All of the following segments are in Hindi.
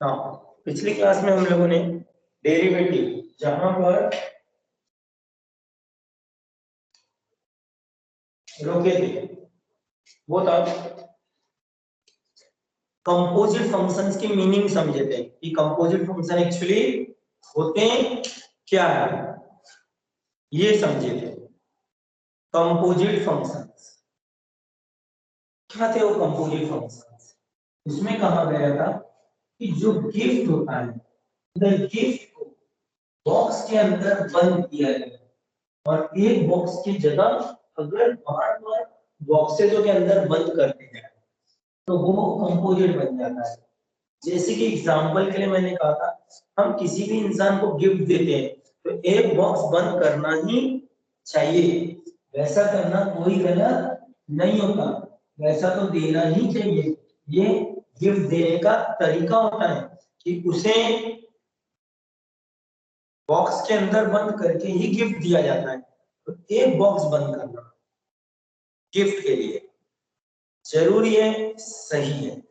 हाँ, पिछली क्लास में हम लोगों ने डेरिवेटिव जहां पर रोके थे वो था कंपोजिट फंक्शंस की मीनिंग समझे थे कि कंपोजिट फंक्शन एक्चुअली होते क्या है, ये समझे थे। कंपोजिट फंक्शंस क्या थे? वो कंपोजिट फंक्शंस, उसमें कहा गया था कि जो गिफ्ट होता है, गिफ्ट को बॉक्स के अंदर बंद किया जाए और एक बॉक्स की जगह अगर बार बार बॉक्सेजों के अंदर बंद करते हैं तो वो कंपोजिट बन जाता है। जैसे कि एग्जांपल के लिए मैंने कहा था, हम किसी भी इंसान को गिफ्ट देते हैं तो एक बॉक्स बंद करना ही चाहिए, वैसा करना कोई गलत नहीं होता, वैसा तो देना ही चाहिए। ये गिफ्ट देने का तरीका होता है कि उसे बॉक्स के अंदर बंद करके ही गिफ्ट दिया जाता है। तो एक बॉक्स बंद करना गिफ्ट के लिए जरूरी है, सही है,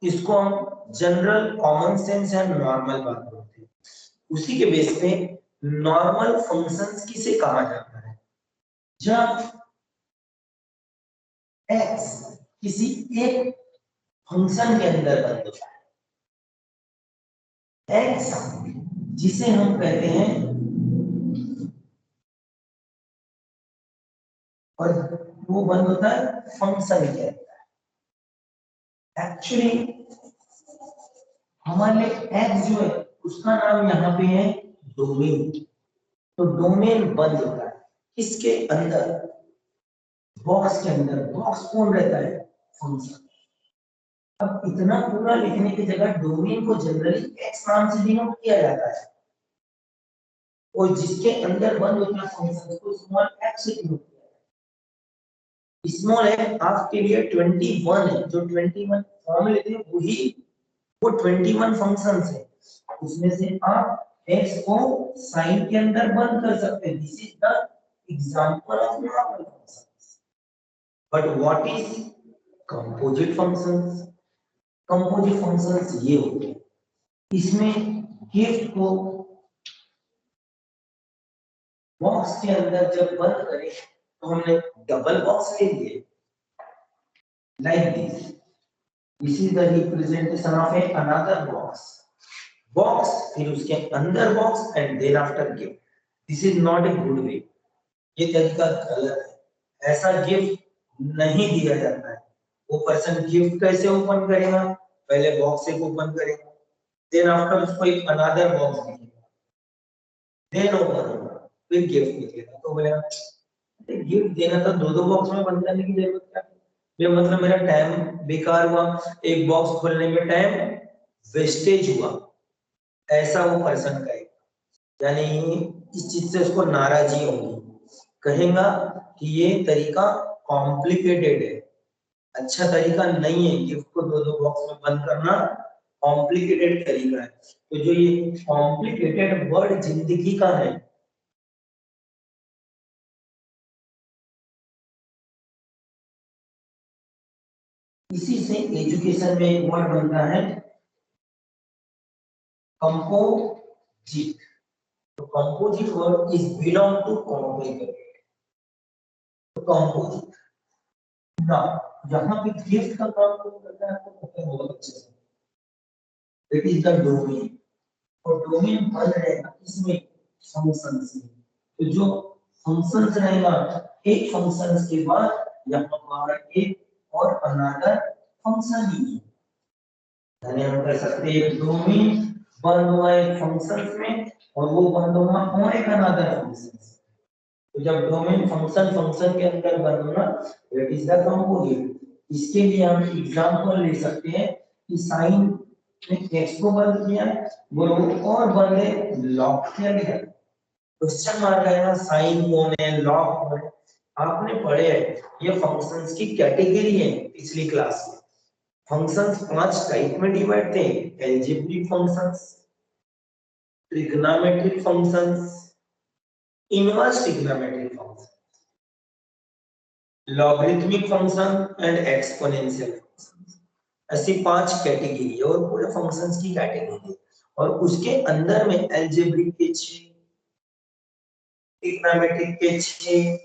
इसको हम general common sense and normal बात बोलते हैं। उसी के बेस पे नॉर्मल फंक्शंस किसे कहा जाता है? जब x किसी एक फंक्शन के अंदर बंद होता है, x जिसे हम कहते हैं, और वो बंद होता है फंक्शन के अंदर। एक्चुअली हमारे x जो है उसका नाम यहाँ पे है डोमेन। तो डोमेन बंद होता है किसके अंदर? बॉक्स के अंदर। बॉक्स कौन रहता है? फंक्शन। अब इतना पूरा लिखने की जगह डोमेन को जनरली x नाम से डिनोट किया जाता है और जिसके अंदर बंद होता है फंक्शन को स्मॉल f से डिनोट किया जाता है। स्मॉल f आपके लिए 21 है, जो 21 फॉर्म लेते हैं वही वो 21 फंक्शंस है। उसमें से आप x को साइन के अंदर बंद कर सकते हैं। This is the example of normal functions. But what is composite functions? Composite functions ये होते हैं, इसमें गिफ्ट को बॉक्स के अंदर जब बंद करें तो हमने डबल बॉक्स ले लिए like this. This is the representation of a another box. Box फिर उसके अंदर box and then after gift. This is not a good way. ये तरीका गलत है, ऐसा गिफ्ट नहीं दिया जाता है। वो पर्सन गिफ्ट कैसे ओपन करेगा? पहले बॉक्स से ओपन करेगा, देन आफ्टर उसको एक अनदर बॉक्स दिखेगा, देन ओपन होगा, फिर गिफ्ट निकलेगा। तो बोलेगा गिफ्ट देना था, दो दो बॉक्स में बंद करने की जरूरत क्या? ये मतलब मेरा टाइम बेकार हुआ, एक बॉक्स खोलने में टाइम वेस्टेज हुआ, ऐसा वो पर्सन कहेगा। यानी इस चीज से उसको नाराजगी होगी, कहेगा कि ये तरीका कॉम्प्लिकेटेड है, अच्छा तरीका नहीं है। गिफ्ट को दो दो बॉक्स में बंद करना कॉम्प्लिकेटेड तरीका है। तो जो ये कॉम्प्लिकेटेड वर्ड जिंदगी का है, इसी से एजुकेशन में एक वर्ड बनता है कंपोजिट। तो composite word is belong to complicated. तो कंपोजिट ना, यहाँ पे गिफ्ट का काम कौन करता है आपको पता है बहुत अच्छे से। It is the domain. और डोमेन बन रहेगा इसमें फंक्शन से। तो जो फंक्शन रहेगा, एक फंक्शन के बाद यहाँ हमारा एक और अनदर फंक्शन ही है। यानी हम कह सकते हैं डोमेन बंद हुआ एक फंक्शन में और वो बंद हुआ और एक अनदर फंक्शन से। तो जब डोमेन फंक्शन फंक्शन के अंदर बंद होना, दैट इज द कंपोजिट। इसके लिए हम एग्जांपल ले सकते हैं कि साइन ने x को बंद किया, वो और बंद है लॉक किया गया। क्वेश्चन मार रहा है साइन कौन है, लॉक कौन है? आपने पढ़े है ये फंक्शंस की कैटेगरी है पिछली क्लास में। फंक्शंस 5 टाइप में डिवाइड थे: algebraic functions, trigonometric functions, inverse trigonometric function, logarithmic function and exponential function. ऐसी 5 कैटेगरी है और पूरे फंक्शंस की कैटेगरी है और उसके अंदर में अलजेब्रिक के 6, ट्रिग्नोमेट्रिक के 6,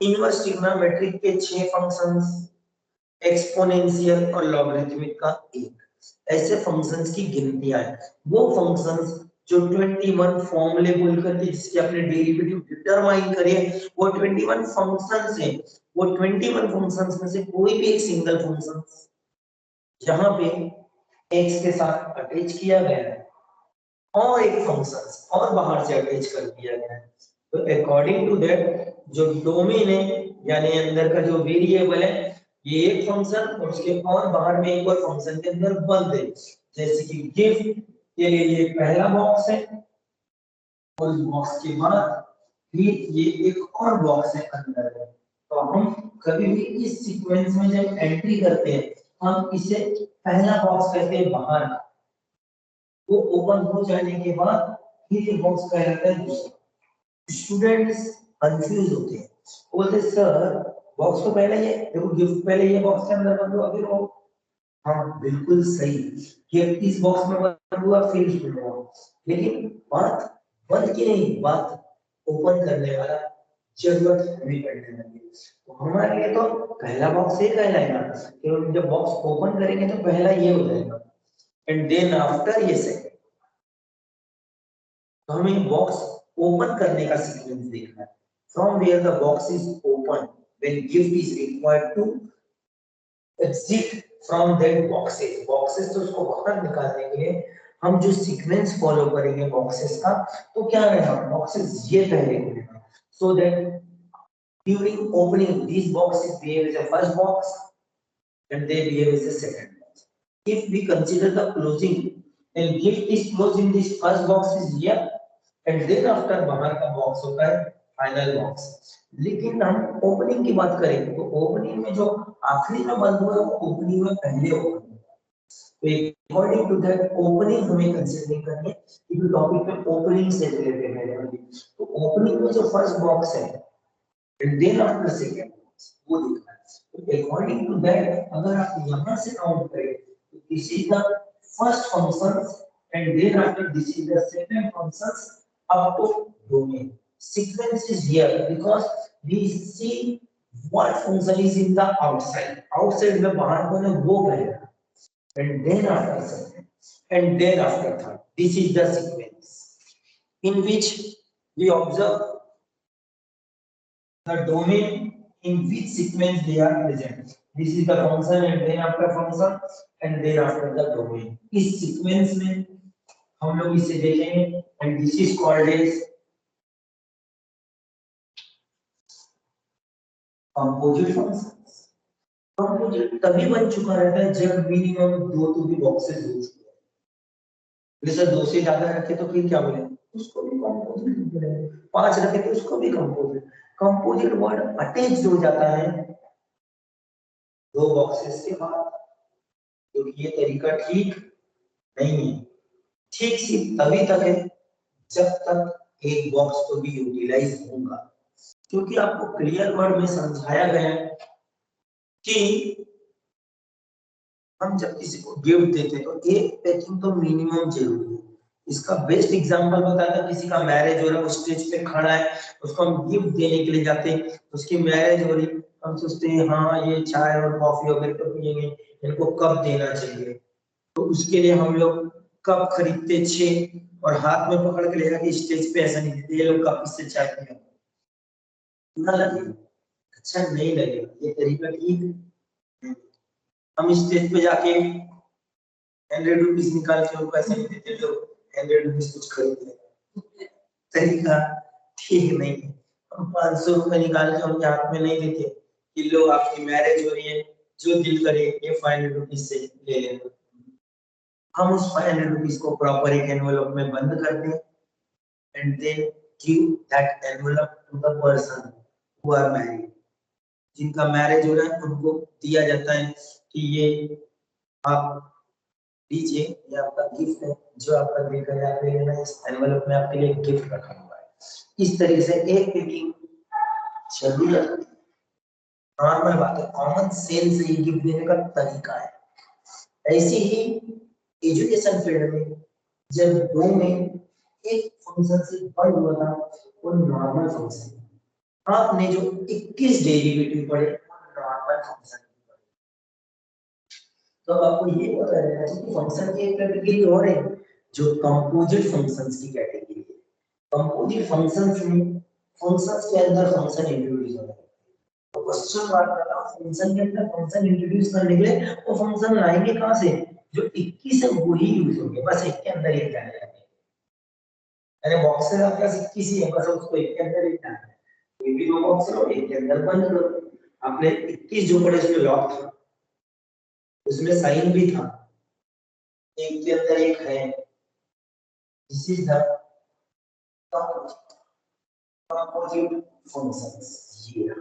इनवर्स ट्रिग्नोमेट्रिक के 6 फंक्शंस, एक्सपोनेंशियल और लॉगरिथमिक का 1, ऐसे फंक्शंस की गिनतियां है। वो फंक्शंस जो 21 फॉर्मूले बोल करके जिसके अपने डेरिवेटिव डिटरमाइन करे, वो 21 फंक्शंस है। वो 21 फंक्शंस में से कोई भी एक सिंगल फंक्शन जहां पे x के साथ अटैच किया गया है और एक फंक्शन और बाहर से अटैच कर दिया गया है, तो अकॉर्डिंग टू दैट जो डोमेन है यानी अंदर का जो वेरिएबल है, ये एक फंक्शन और उसके और बाहर में एक और फंक्शन के अंदर बंद है। जैसे कि गिफ्ट के लिए ये पहला बॉक्स है और उस बॉक्स के बाद फिर ये एक और बॉक्स है अंदर में। तो हम कभी भी इस सीक्वेंस में जब एंट्री करते हैं हम इसे पहला बॉक्स कहते हैं बाहर का, वो ओपन हो जाने के बाद फिर ये बॉक्स कहलाता है दूसरा। स्टूडेंट्स कंफ्यूज होते हैं, बोलते सर बॉक्स तो पहले ये देखो, गिफ्ट पहले ये बॉक्स के अंदर बंद हुआ फिर वो, हाँ बिल्कुल सही, गिफ्ट इस बॉक्स में बंद हुआ फिर इसमें हुआ, लेकिन बात बंद की नहीं, बात ओपन करने वाला जरूरत हमें पड़ने लगी। तो हमारे लिए तो पहला बॉक्स ये कहलाएगा कि जब बॉक्स ओपन करेंगे तो पहला ये हो जाएगा एंड देन आफ्टर ये सेकंड। तो हमें बॉक्स ओपन करने का सीक्वेंस देखना है, from where the box is open when gift is required to exit from that boxes. Boxes तो उसको बाहर निकालने के लिए हम जो सीक्वेंस फॉलो करेंगे बॉक्सेस का, तो क्या रहेगा, बॉक्सेस ये पहले खुलेगा, so that during opening this boxes behave as a first box and they behave as a second box. If we consider the closing, then gift is closed in this first box is here and then after बाहर का बॉक्स होता है फाइनल बॉक्स। लेकिन हम ओपनिंग की बात करें तो ओपनिंग में जो आखिरी में बंद हुआ है वो ओपनिंग में पहले ओपन हुआ। तो अकॉर्डिंग टू दैट ओपनिंग हमें कंसीडर करनी है कि टॉपिक में ओपनिंग से रिलेटेड है। तो ओपनिंग में जो फर्स्ट बॉक्स है and then after second वो देखना है। तो according to that अगर आप यहाँ से काउंट करें तो this is the first function and then after this is the second functions up to domain. Sequence is here because we see what function is in the outside. Outside में बाहर कौन है वो करेगा and then after second and then after third. This is the sequence in which we observe the domain in which sequence they are present. This is the function and then after function and then after the domain. इस sequence में हम लोग इसे देखेंगे and this is called as composite functions. Composite तभी बन चुका रहता है जब मिनिमम 2 to be boxes हो चुके हैं। जैसे 2 से ज्यादा रखे तो फिर क्या बोले, उसको भी composite बोलेंगे, 5 रखे तो उसको भी composite। कंपोजिट वर्ड अटैच हो जाता है 2 बॉक्सेस के बाद, तो ये तरीका ठीक नहीं है। ठीक सिर्फ तभी तक है जब तक एक बॉक्स को भी यूटिलाइज होगा, क्योंकि आपको क्लियर वर्ड में समझाया गया है कि हम जब किसी को गिफ्ट देते हैं तो एक पैकिंग तो मिनिमम जरूरी है। इसका बेस्ट एग्जांपल बताता है, किसी का मैरिज हो रहा है, वो स्टेज पे खड़ा है, उसको हम गिफ्ट देने के लिए जाते हैं, उसकी मैरिज हो रही, हम सोचते हैं हाँ ये चाय और कॉफी वगैरह तो पिएंगे, इनको कब देना चाहिए, तो उसके लिए हम लोग कप खरीदते 6 और हाथ में पकड़ के ले जाके स्टेज पे ऐसा नहीं देते, ये लोग कप से चाय पिया ना लगेगा, अच्छा नहीं लगेगा, ये तरीका ठीक है। हम स्टेज पे जाके 100 रुपीज निकाल के उनको ऐसे नहीं देते, लोग 100 रुपीज कुछ खरीद ले, तरीका ठीक नहीं है। हम 500 रुपए निकाल के उनके हाथ में नहीं देते कि लो आपकी मैरिज हो रही है, जो दिल करे ये 500 रुपीज से ले लेना। हम उस 500 रुपीज को प्रॉपर एक एनवेलप में बंद करते हैं and then give that envelope to the person who are married. जिनका मैरिज हो रहा है उनको दिया जाता है कि ये आप लीजिए, ये आपका गिफ्ट है, जो आपका दिल करे आप ले लेना, इस एनवेलप में आपके लिए गिफ्ट रखा हुआ है। इस तरीके से एक पैकिंग जरूरी है, नॉर्मल बात है, कॉमन सेंस से ये गिफ्ट देने का तरीका है। ऐसे ही एजुकेशन फील्ड में जब 2 में एक फंक्शन से बढ़ हुआ था वो नॉर्मल फंक्शन, आपने जो 21 डेरिवेटिव पढ़े नॉर्मल फंक्शन। तो आपको ये पता रहना चाहिए कि फंक्शन की एक कैटेगरी और है जो कंपोजिट फंक्शंस की कैटेगरी है। कंपोजिट फंक्शंस में फंक्शंस के अंदर फंक्शन इंट्रोड्यूस होता है। तो क्वेश्चन बात कर रहा हूं फंक्शन के अंदर फंक्शन इंट्रोड्यूस करने के लिए वो फंक्शन लाएंगे कहां से, जो 21 है वही यूज होंगे, बस एक के अंदर एक डाले जाएंगे। अरे बॉक्स से आपका 21 ही है, बस उसको एक के अंदर एक डालना है। कोई भी दो बॉक्स लो एक के अंदर बंद करो। आपने 21 जो पढ़े उसमें लॉक था, उसमें साइन भी था, एक के अंदर एक है। This is the composite functions here.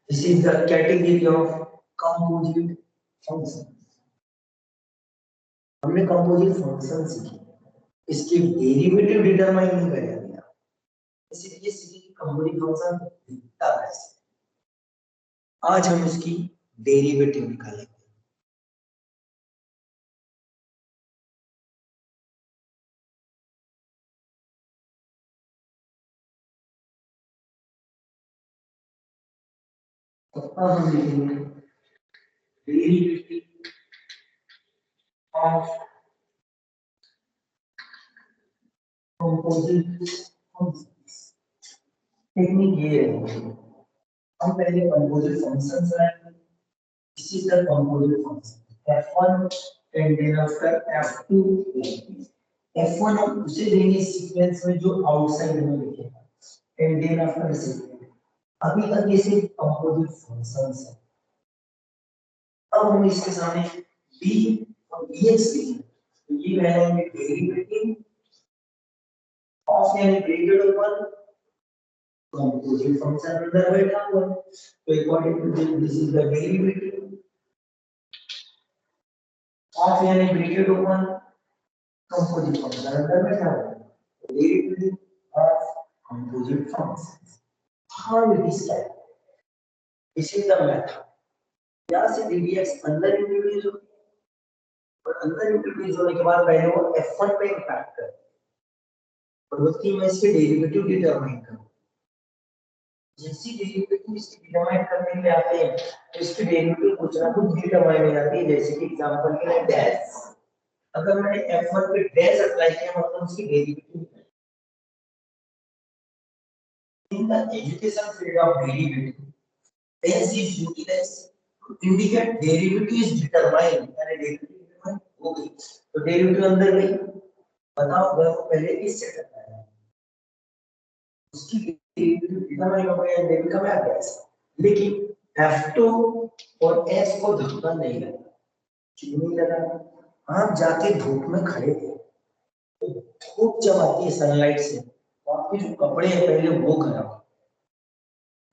This is the category of composite functions. हमने composite function सीखी, इसके डेरिवेटिव डिटरमाइन नहीं कर दिया, इसलिए सीखी कि composite function दिखता कैसे। आज हम इसकी डेरिवेटिव निकालेंगे। तो अब हम लिखेंगे derivative of composite functions. Technique ये है, हम पहले कंपोजिट फंक्शंस लाएंगे। This is the composite function f1 and then after f2 f1 हम उसे देंगे सीक्वेंस में जो आउटसाइड में लिखेगा and then after सीक्वेंस। अभी तक ये सिर्फ कंपोजिट फंक्शंस है। अब हम इसके सामने b और dx लिखेंगे, तो ये रहेंगे डेरिवेटिव ऑफ यानी ग्रेडेड वन कंपोजिट फंक्शन अंदर बैठा हुआ है, तो according to this is the derivative of यानी ग्रेडेड वन कंपोजिट फंक्शन अंदर बैठा हुआ है, derivative of composite function. How it is calculated, this is the method. यहां से dx अंदर इंट्रोड्यूस होती है और अंदर इंट्रोड्यूस होने के बाद पहले वो f1 पे इंपैक्ट करती है और उसकी मैं इसके डेरिवेटिव डिटरमाइन करूं। जैसी डेरिवेटिव इसकी डिटरमाइन करने के लिए आते हैं तो इसकी डेरिवेटिव कुछ ना कुछ डिटरमाइन हो जाती है। जैसे कि एग्जांपल के लिए डैश, अगर मैंने f1 पे डैश अप्लाई किया मतलब उसकी derivative. In the education field of derivative hence is utilized to indicate derivative is determined, यानी डेरिवेटिव डिटरमाइन हो गई तो डेरिवेटिव अंदर गई। बताओ अगर वो पहले इससे करता है उसकी डेरिवेटिव डिटरमाइन हो गया, डेरिवेटिव का क्या है, लेकिन f2 और s को धक्का नहीं लगा। क्यों नहीं लगा, आप जाके धूप में खड़े थे तो धूप जब आती है सनलाइट से तो आपके जो कपड़े हैं पहले वो खराब,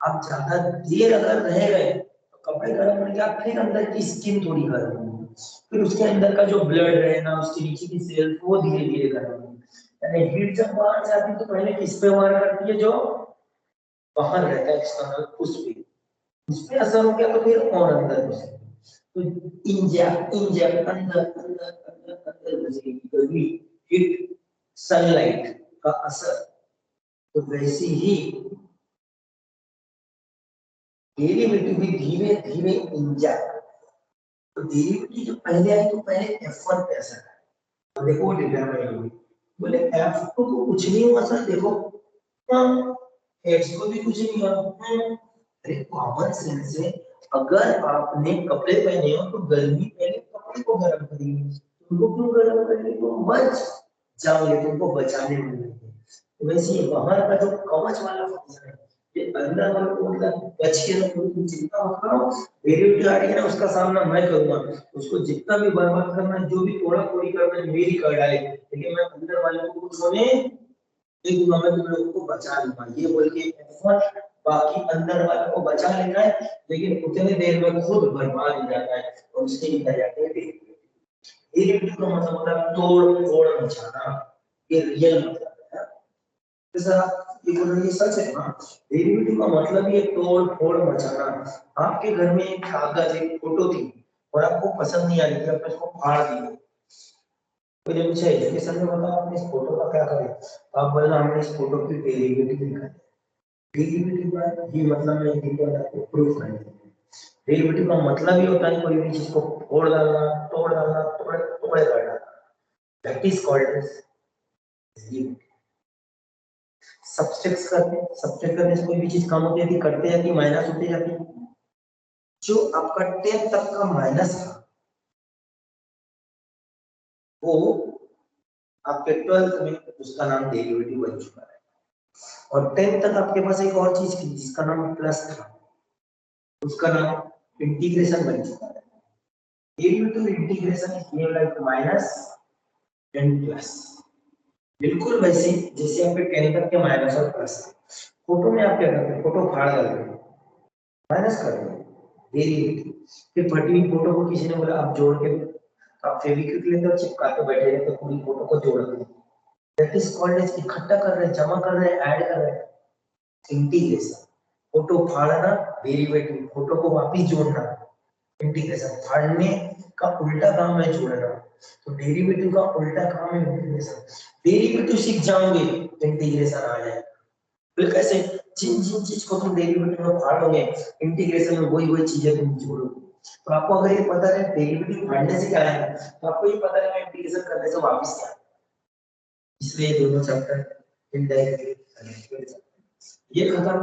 आप ज्यादा देर अगर रह गए तो कपड़े गर्म होने के बाद फिर अंदर की स्किन थोड़ी गर्म होगी, फिर उसके अंदर का जो ब्लड है ना उसके नीचे की सेल्स वो धीरे धीरे गर्म होगी। यानी हीट जब बाहर जाती है तो पहले किस पे वार करती है, जो बाहर रहता है एक्सटर्नल उस पे असर हो गया तो फिर और अंदर घुसेगी, तो इंजेक्ट अंदर अंदर अंदर अंदर घुसेगी क्योंकि हीट सनलाइट का असर। तो वैसे ही डेरिवेटिव भी धीरे धीरे इंजेक्ट, तो डेरिवेटिव जो पहले आई तो पहले f1 पे असर है, तो देखो डिटरमाइन होगी। बोले f2 को कुछ नहीं हुआ सर, देखो x को भी कुछ नहीं हुआ। अरे कॉमन सेंस से अगर आपने कपड़े पहने हो तो गर्मी पहले कपड़े को गर्म करेगी, तुमको क्यों गर्म करेगी, तो बच जाओगे, तुमको बचाने में लगे। तो वैसे ही बाहर का जो कवच वाला फंक्शन है ये अंदर वाले को मतलब बच के रखो, तुम चिंता मत करो, डेरिवेटिव आ रही है ना उसका सामना मैं करूंगा, उसको जितना भी बर्बाद करना है जो भी थोड़ा थोड़ी करना है मेरी कर डाले, लेकिन मैं अंदर वाले को कुछ होने एक दूंगा, मैं तुम लोगों को बचा लूंगा। ये बोल के f1 बाकी अंदर वालों को बचा लेता है लेकिन उतने देर में खुद बर्बाद हो जाता है और उसके लिए जाते हैं डेरिवेटिव का मतलब होता है तोड़ फोड़ मचाना, ये रियल मतलब है। जैसा ये बोल रही सच है ना, डेरिवेटिव का मतलब ये तोड़ फोड़ मचाना। आपके घर में एक कागज एक फोटो थी, और आपको पसंद नहीं आ रही थी, आपने इसको फाड़ दिया। तो जब मुझे एजुकेशन में बताओ आपने इस फोटो का क्या करें, तो आप बोलना हमने इस फोटो की डेरिवेटिव निकाली। डेरिवेटिव का ये मतलब है कि आपको प्रूफ करना है। डेरिवेटिव का मतलब ही होता है कोई भी चीज को फोड़ डालना, तोड़ डालना, तोड़े तोड़े कर डालना। That is called as derivative. Subtract करते हैं, सब्सट्रैक्ट करने से कोई भी चीज कम होती है, करते हैं कि माइनस होती जाती है। जो आपका 10 तक का माइनस था वो आपके 12th में उसका नाम डेरिवेटिव बन चुका है। और 10 तक आपके पास एक और चीज थी जिसका नाम प्लस था, उसका नाम इंटीग्रेशन बन चुका है। Derivative integration is name like minus and plus. बिल्कुल वैसे जैसे आपके 10 तक के माइनस और प्लस। फोटो में आप क्या करते हैं, फोटो फाड़ डालते हैं, माइनस कर दो डेरिवेटिव। फिर फटी हुई फोटो को किसी ने बोला आप जोड़ के, तो आप फेविक्विक लेते हो, चिपकाते बैठे रहते हो, पूरी फोटो को जोड़ते हैं। दैट इज कॉल्ड एज इकट्ठा कर रहे हैं, जमा कर रहे हैं, ऐड कर रहे हैं, इंटीग्रेशन। फोटो फाड़ना डेरिवेटिव, फोटो को वापस जोड़ना इंटीग्रेशन। फाड़ने का उल्टा काम है जोड़ना, तो डेरिवेटिव का उल्टा काम है इंटीग्रेशन। डेरिवेटिव सीख जाओगे इंटीग्रेशन आ जाएगा। फिर कैसे, जिन जिन चीज को तुम डेरिवेटिव में फाड़ोगे इंटीग्रेशन में वही वही चीजें तुम जोड़ोगे। तो आपको अगर ये पता है डेरिवेटिव फाड़ने से क्या है, तो आपको ये पता है इंटीग्रेशन करने से वापस क्या है। इसलिए दोनों चैप्टर इनडायरेक्टली कनेक्टेड है। ये खत्म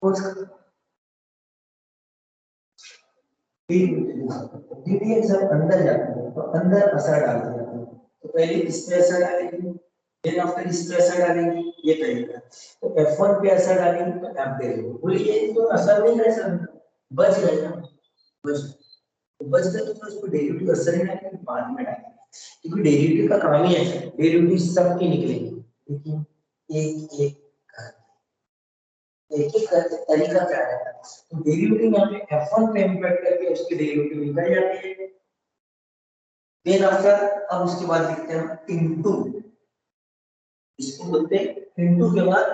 हो सकता है। जब अंदर जाते हैं तो अंदर असर डालते हैं, तो पहले इस पे असर डालेंगे, फिर आफ्टर इस पे असर डालेंगे, ये तरीका। तो F1 पे असर डालेंगे तो F देंगे, बोलिए ये तो असर नहीं कर सकता, बच गए ना, बच गए तो उसको डेरिवेटिव असर ही नहीं बाद में डालेंगे, क्योंकि डेरिवेटिव का काम ही है डेरिवेटिव सबके निकलेंगे, लेकिन एक एक एक एक करके तरीका क्या है। तो डेरिवेटिव यहाँ पे F1 पे इम्प्लीमेंट करके उसके डेरिवेटिव निकल जाते हैं। फिर आफ्टर अब उसके बाद लिखते हैं इनटू, इसको बोलते हैं इनटू के बाद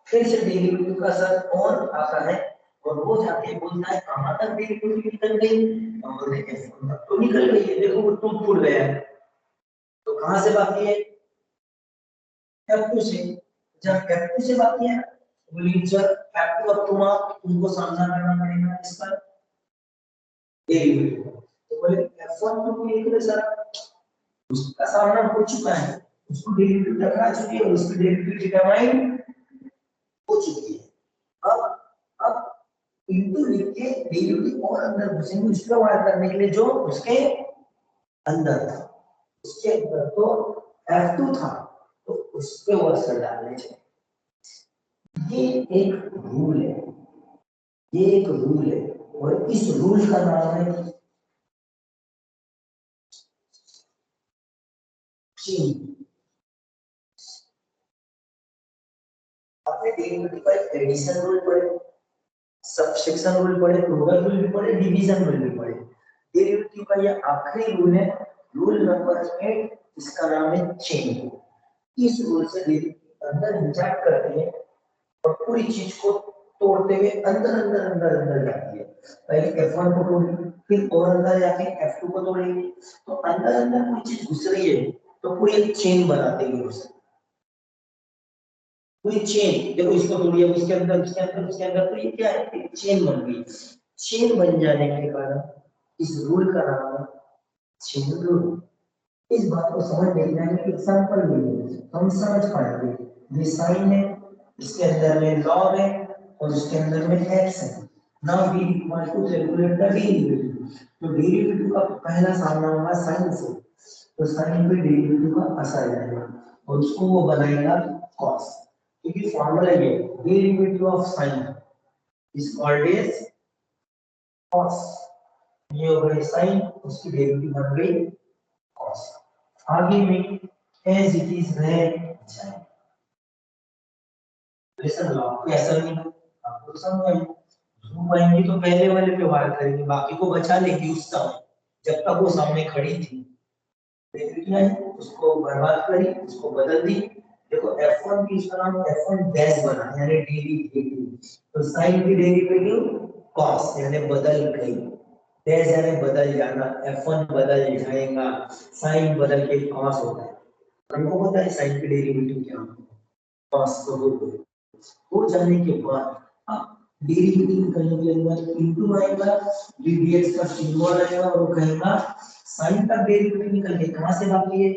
फिर से डेरिवेटिव का असर और आता है, और वो जाके बोलता है कहां तक डेरिवेटिव निकल गई, हम बोलते हैं F1 तक तो निकल गई है, देखो वो टूट फूट गया है। तो कहां से बाकी है, F2 से। जब F2 से बाकी है बोलिए जब F2 अब तुमको सामना करना पड़ेगा इसका डेरिवेटिव। तो बोले F1 तो निकले सर, उसका सामना हो चुका है, उसको डेरिवेटिव टकरा चुकी है, उसकी डेरिवेटिव डिटरमाइन हो चुकी है। अब इनटू लिख के डेरिवेटिव और अंदर घुसेंगे उसको वार करने के लिए जो उसके अंदर था, उसके अंदर तो F2 था तो उस पे वो असर डालने चाहिए। ये एक रूल है, ये एक रूल है, और इस रूल का नाम है चेन। आपने डेरिवेटिव का एडिशन रूल पढ़े, सबट्रैक्शन रूल पढ़े, प्रोडक्ट रूल भी पढ़े, डिवीजन रूल भी पढ़े। डेरिवेटिव का ये आखिरी रूल है, रूल नंबर 8, इसका नाम है चेन। इस रूल से डेरिवेटिव अंदर इंजैक्ट करते हैं और पूरी चीज को तोड़ते हुए अंदर अंदर अंदर अंदर जाती है। पहले F1 को तोड़ेंगे, फिर और अंदर जाके F2 को तोड़ेंगे, तो अंदर अंदर कोई चीज घुस रही है तो पूरी एक चेन बनाते हैं उसे, पूरी चेन। देखो इसको तोड़िए, उसके अंदर उसके अंदर उसके अंदर, तो ये क्या है, एक चेन बन गई। चेन बन जाने के कारण इस रूल का नाम है चेन रूल। इस बात को समझ लेना है कि एग्जांपल लेंगे हम समझ पाएंगे। ये साइन है, इसके अंदर में लॉग है और उसके अंदर में एक्स है। Now we equal to calculate the derivative. तो डेरिवेटिव का पहला सामना होगा साइन से, तो साइन पे डेरिवेटिव का असर आएगा और उसको वो बनाएगा cos, क्योंकि फार्मूला ये derivative of sine is called as cos। ये हो गई साइन, उसकी डेरिवेटिव बन गई cos। आगे में एज इट इज रह जाए, लेसन लॉ कोई असर नहीं, आपको तो समझ आएगी। धूप आएंगी तो पहले वाले पे वार करेंगे, बाकी को बचा लेंगे उस समय जब तक वो सामने खड़ी थी। डेरिवेटिव आई उसको बर्बाद करी, उसको बदल दी। देखो F1 की इसका नाम F1 डैश बना, यानी डेरिवेटिव। तो साइन की डेरिवेटिव cos यानी बदल गई। डैश यानी बदल जाना, f1 बदल जाएगा, साइन बदल के cos होता है। हमको पता है साइन की डेरिवेटिव क्या होता है, cos हो जाने के बाद आप डेरिवेटिव निकालने के अंदर इनटू आएगा, ddx का सिंबल आएगा और वो कहेगा साइन का डेरिवेटिव निकल के कहां से बाकी है,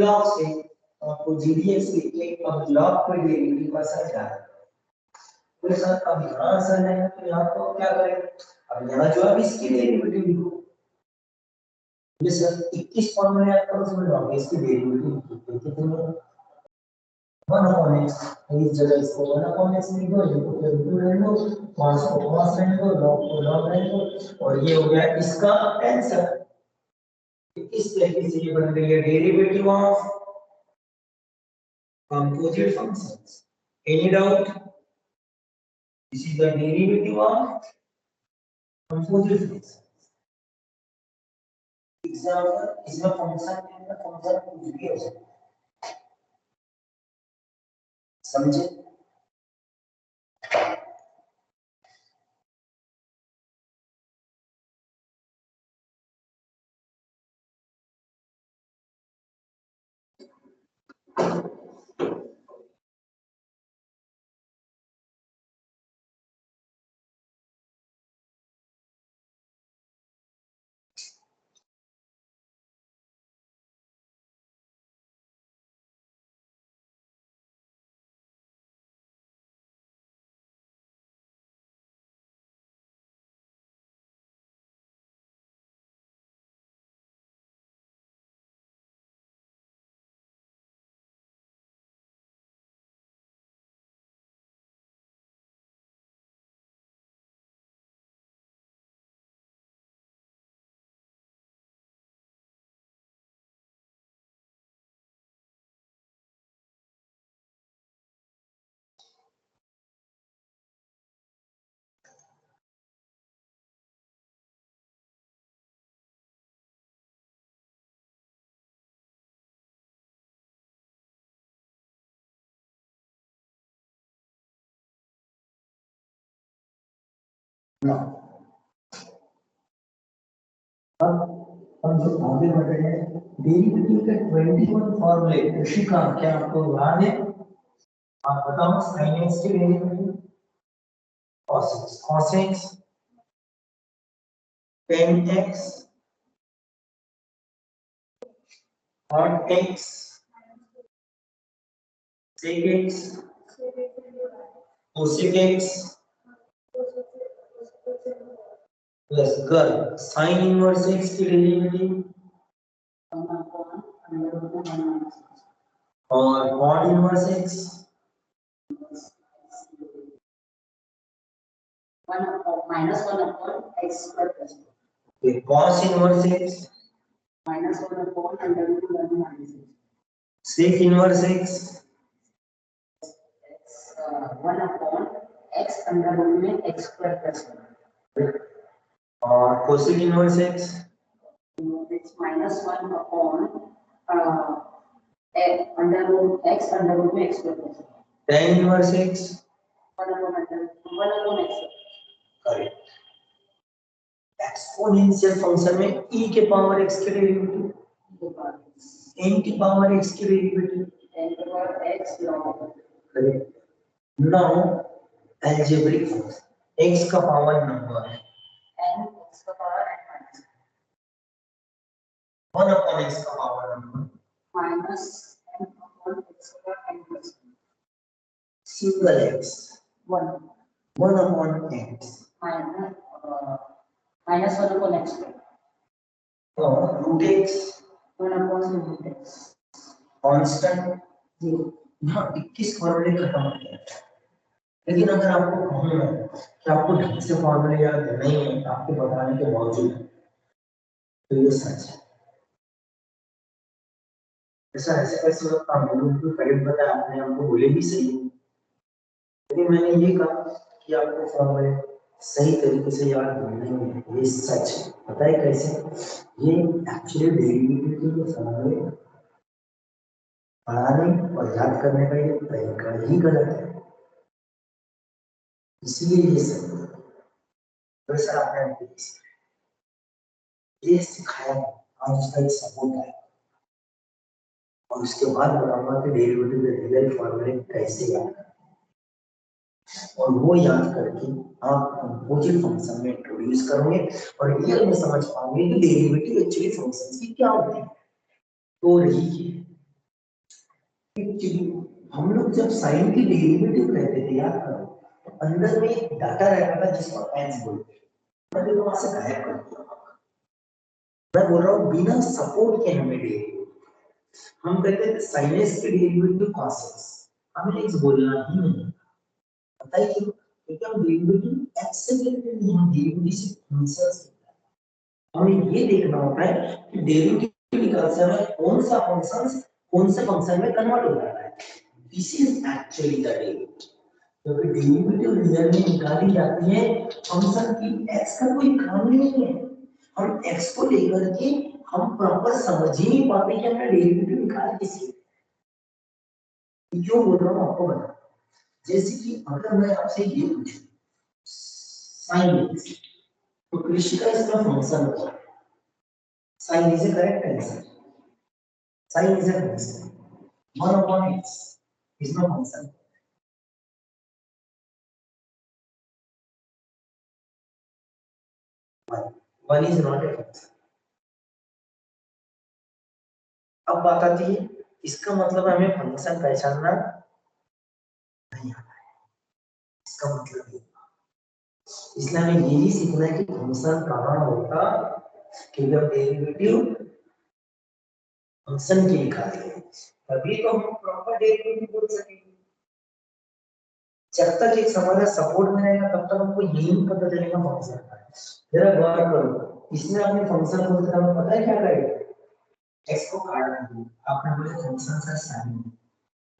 log से। आपको ddx के एक अब log पर डेरिवेटिव का साइन आ रहा है। तो सर अब यहाँ आसान है तो यहाँ तो क्या करें, अब यहाँ जो अब इसकी डेरिवेटिव लिखो। ये सर 21 फॉर्मूले आपको उसमें लॉग इसकी डेरिवेटिव लिखो कितने, 1 अपॉन x, इस जगह इसको 1 अपॉन x लिख दो, इनको फिर 2 ले लो, cos को cos रहने दो, log को log रहने दो, और ये हो गया इसका आंसर। इस तरीके से ये बन गई है derivative of composite functions। Any doubt? This is the derivative of composite functions। Example इसमें फंक्शन कुछ भी हो सकता है, समझे। अब हम जो आगे बढ़ रहे हैं डेरिवेटिव के 21 फॉर्मूले, ऋषिका क्या आपको याद है, आप बताओ। sin x की derivative cos x, cos x tan x cot x sec x cosec x plus कर sin इनवर्स x की डेरिवेटिव और cot inverse x 1 upon x square plus cos inverse x -1 upon under root 1 minus x sec inverse x 1 upon x under root में x square plus 1 और cosec inverse x -1 upon under root x under root में x square plus 1 tan inverse x 1 upon x correct. Exponential function में e के पावर x के डेरिवेटिव n की पावर x के डेरिवेटिव n की power x log correct. Now algebraic function x का पावर नंबर है n x का power n minus 1 upon x का power number minus n upon x का n plus 1 single x 1 upon x minus 1 upon x तो root x 1 upon root x constant 0। यहाँ 21 फॉर्मूले खत्म हो गए, लेकिन अगर आपको कहूँ कि आपको ढंग से फॉर्मूले याद नहीं है आपके बताने के बावजूद, तो ये सच है। ऐसा ऐसे कैसे होता है, मैंने उनको करेक्ट बताया, आपने हमको बोले भी सही है, लेकिन मैंने ये कहा कि आपको फॉर्मूले सही तरीके से याद नहीं है, ये सच है। पता है कैसे, ये एक्चुअली डेरिवेटिव के फॉर्मूले पढ़ाने और याद करने का ये तरीका ही गलत है, इसलिए ये सब वैसा आपने ये सिखाया आज उसका एक सपोर्ट है और उसके बाद बताऊंगा कि डेरिवेटिव के रियल फॉर्मूले कैसे याद करें और वो याद करके आप कंपोजिट फंक्शन में इंट्रोड्यूस करोगे और रियल में समझ पाओगे कि डेरिवेटिव एक्चुअली फंक्शंस की क्या होती है। तो रही एक्चुअली हम लोग जब साइन की डेरिवेटिव कहते थे याद करो तो अंदर में एक डाटा रहता था जिसको एक्स बोलते हैं। मैं वहां से गायब कर दिया। मैं बोल रहा हूँ बिना सपोर्ट के हमें डेरिवेटिव हम कहते थे साइन एक्स की डेरिवेटिव cos x हमें एक्स बोलना ही नहीं पता है क्यों क्योंकि हम डेरिवेटिव एक्स से लेते नहीं हम डेरिवेटिव से फंक्शन से हमें ये देखना होता है कि डेरिवेटिव निकालते समय कौन से फंक्शन में कन्वर्ट हो रहा है। This is actually the derivative क्योंकि डेरिवेटिव रिजल्ट में निकाली जाती है फंक्शन की एक्स का कोई काम नहीं है। हम एक्स को लेकर के हम प्रॉपर समझ ही नहीं पाते कि हमने डेरिवेटिव निकाल कैसे क्यों बोल रहा हूँ आपको बता जैसे कि अगर मैं आपसे ये पूछूं साइन एक्स तो कृषि का इसका फंक्शन होगा sine is a correct answer sine is a function 1 upon x is no function 1 is not a function। अब बात आती है इसका मतलब हमें फंक्शन पहचानना नहीं आता है इसका मतलब इसलिए हमें ये भी सीखना है कि फंक्शन कहाँ होता कि जब डेरिवेटिव फंक्शन की निकाले तभी तो हम प्रॉपर डेरिवेटिव बोल सकेंगे। जब तक एक हमारा सपोर्ट में रहेगा तब तक हमको यही नहीं पता चलेगा फंक्शन का है। जरा गौर करो इसमें अपने फंक्शन को मतलब पता है क्या करेगा एक्स को काट दिया आपने बोले फंक्शन का साइन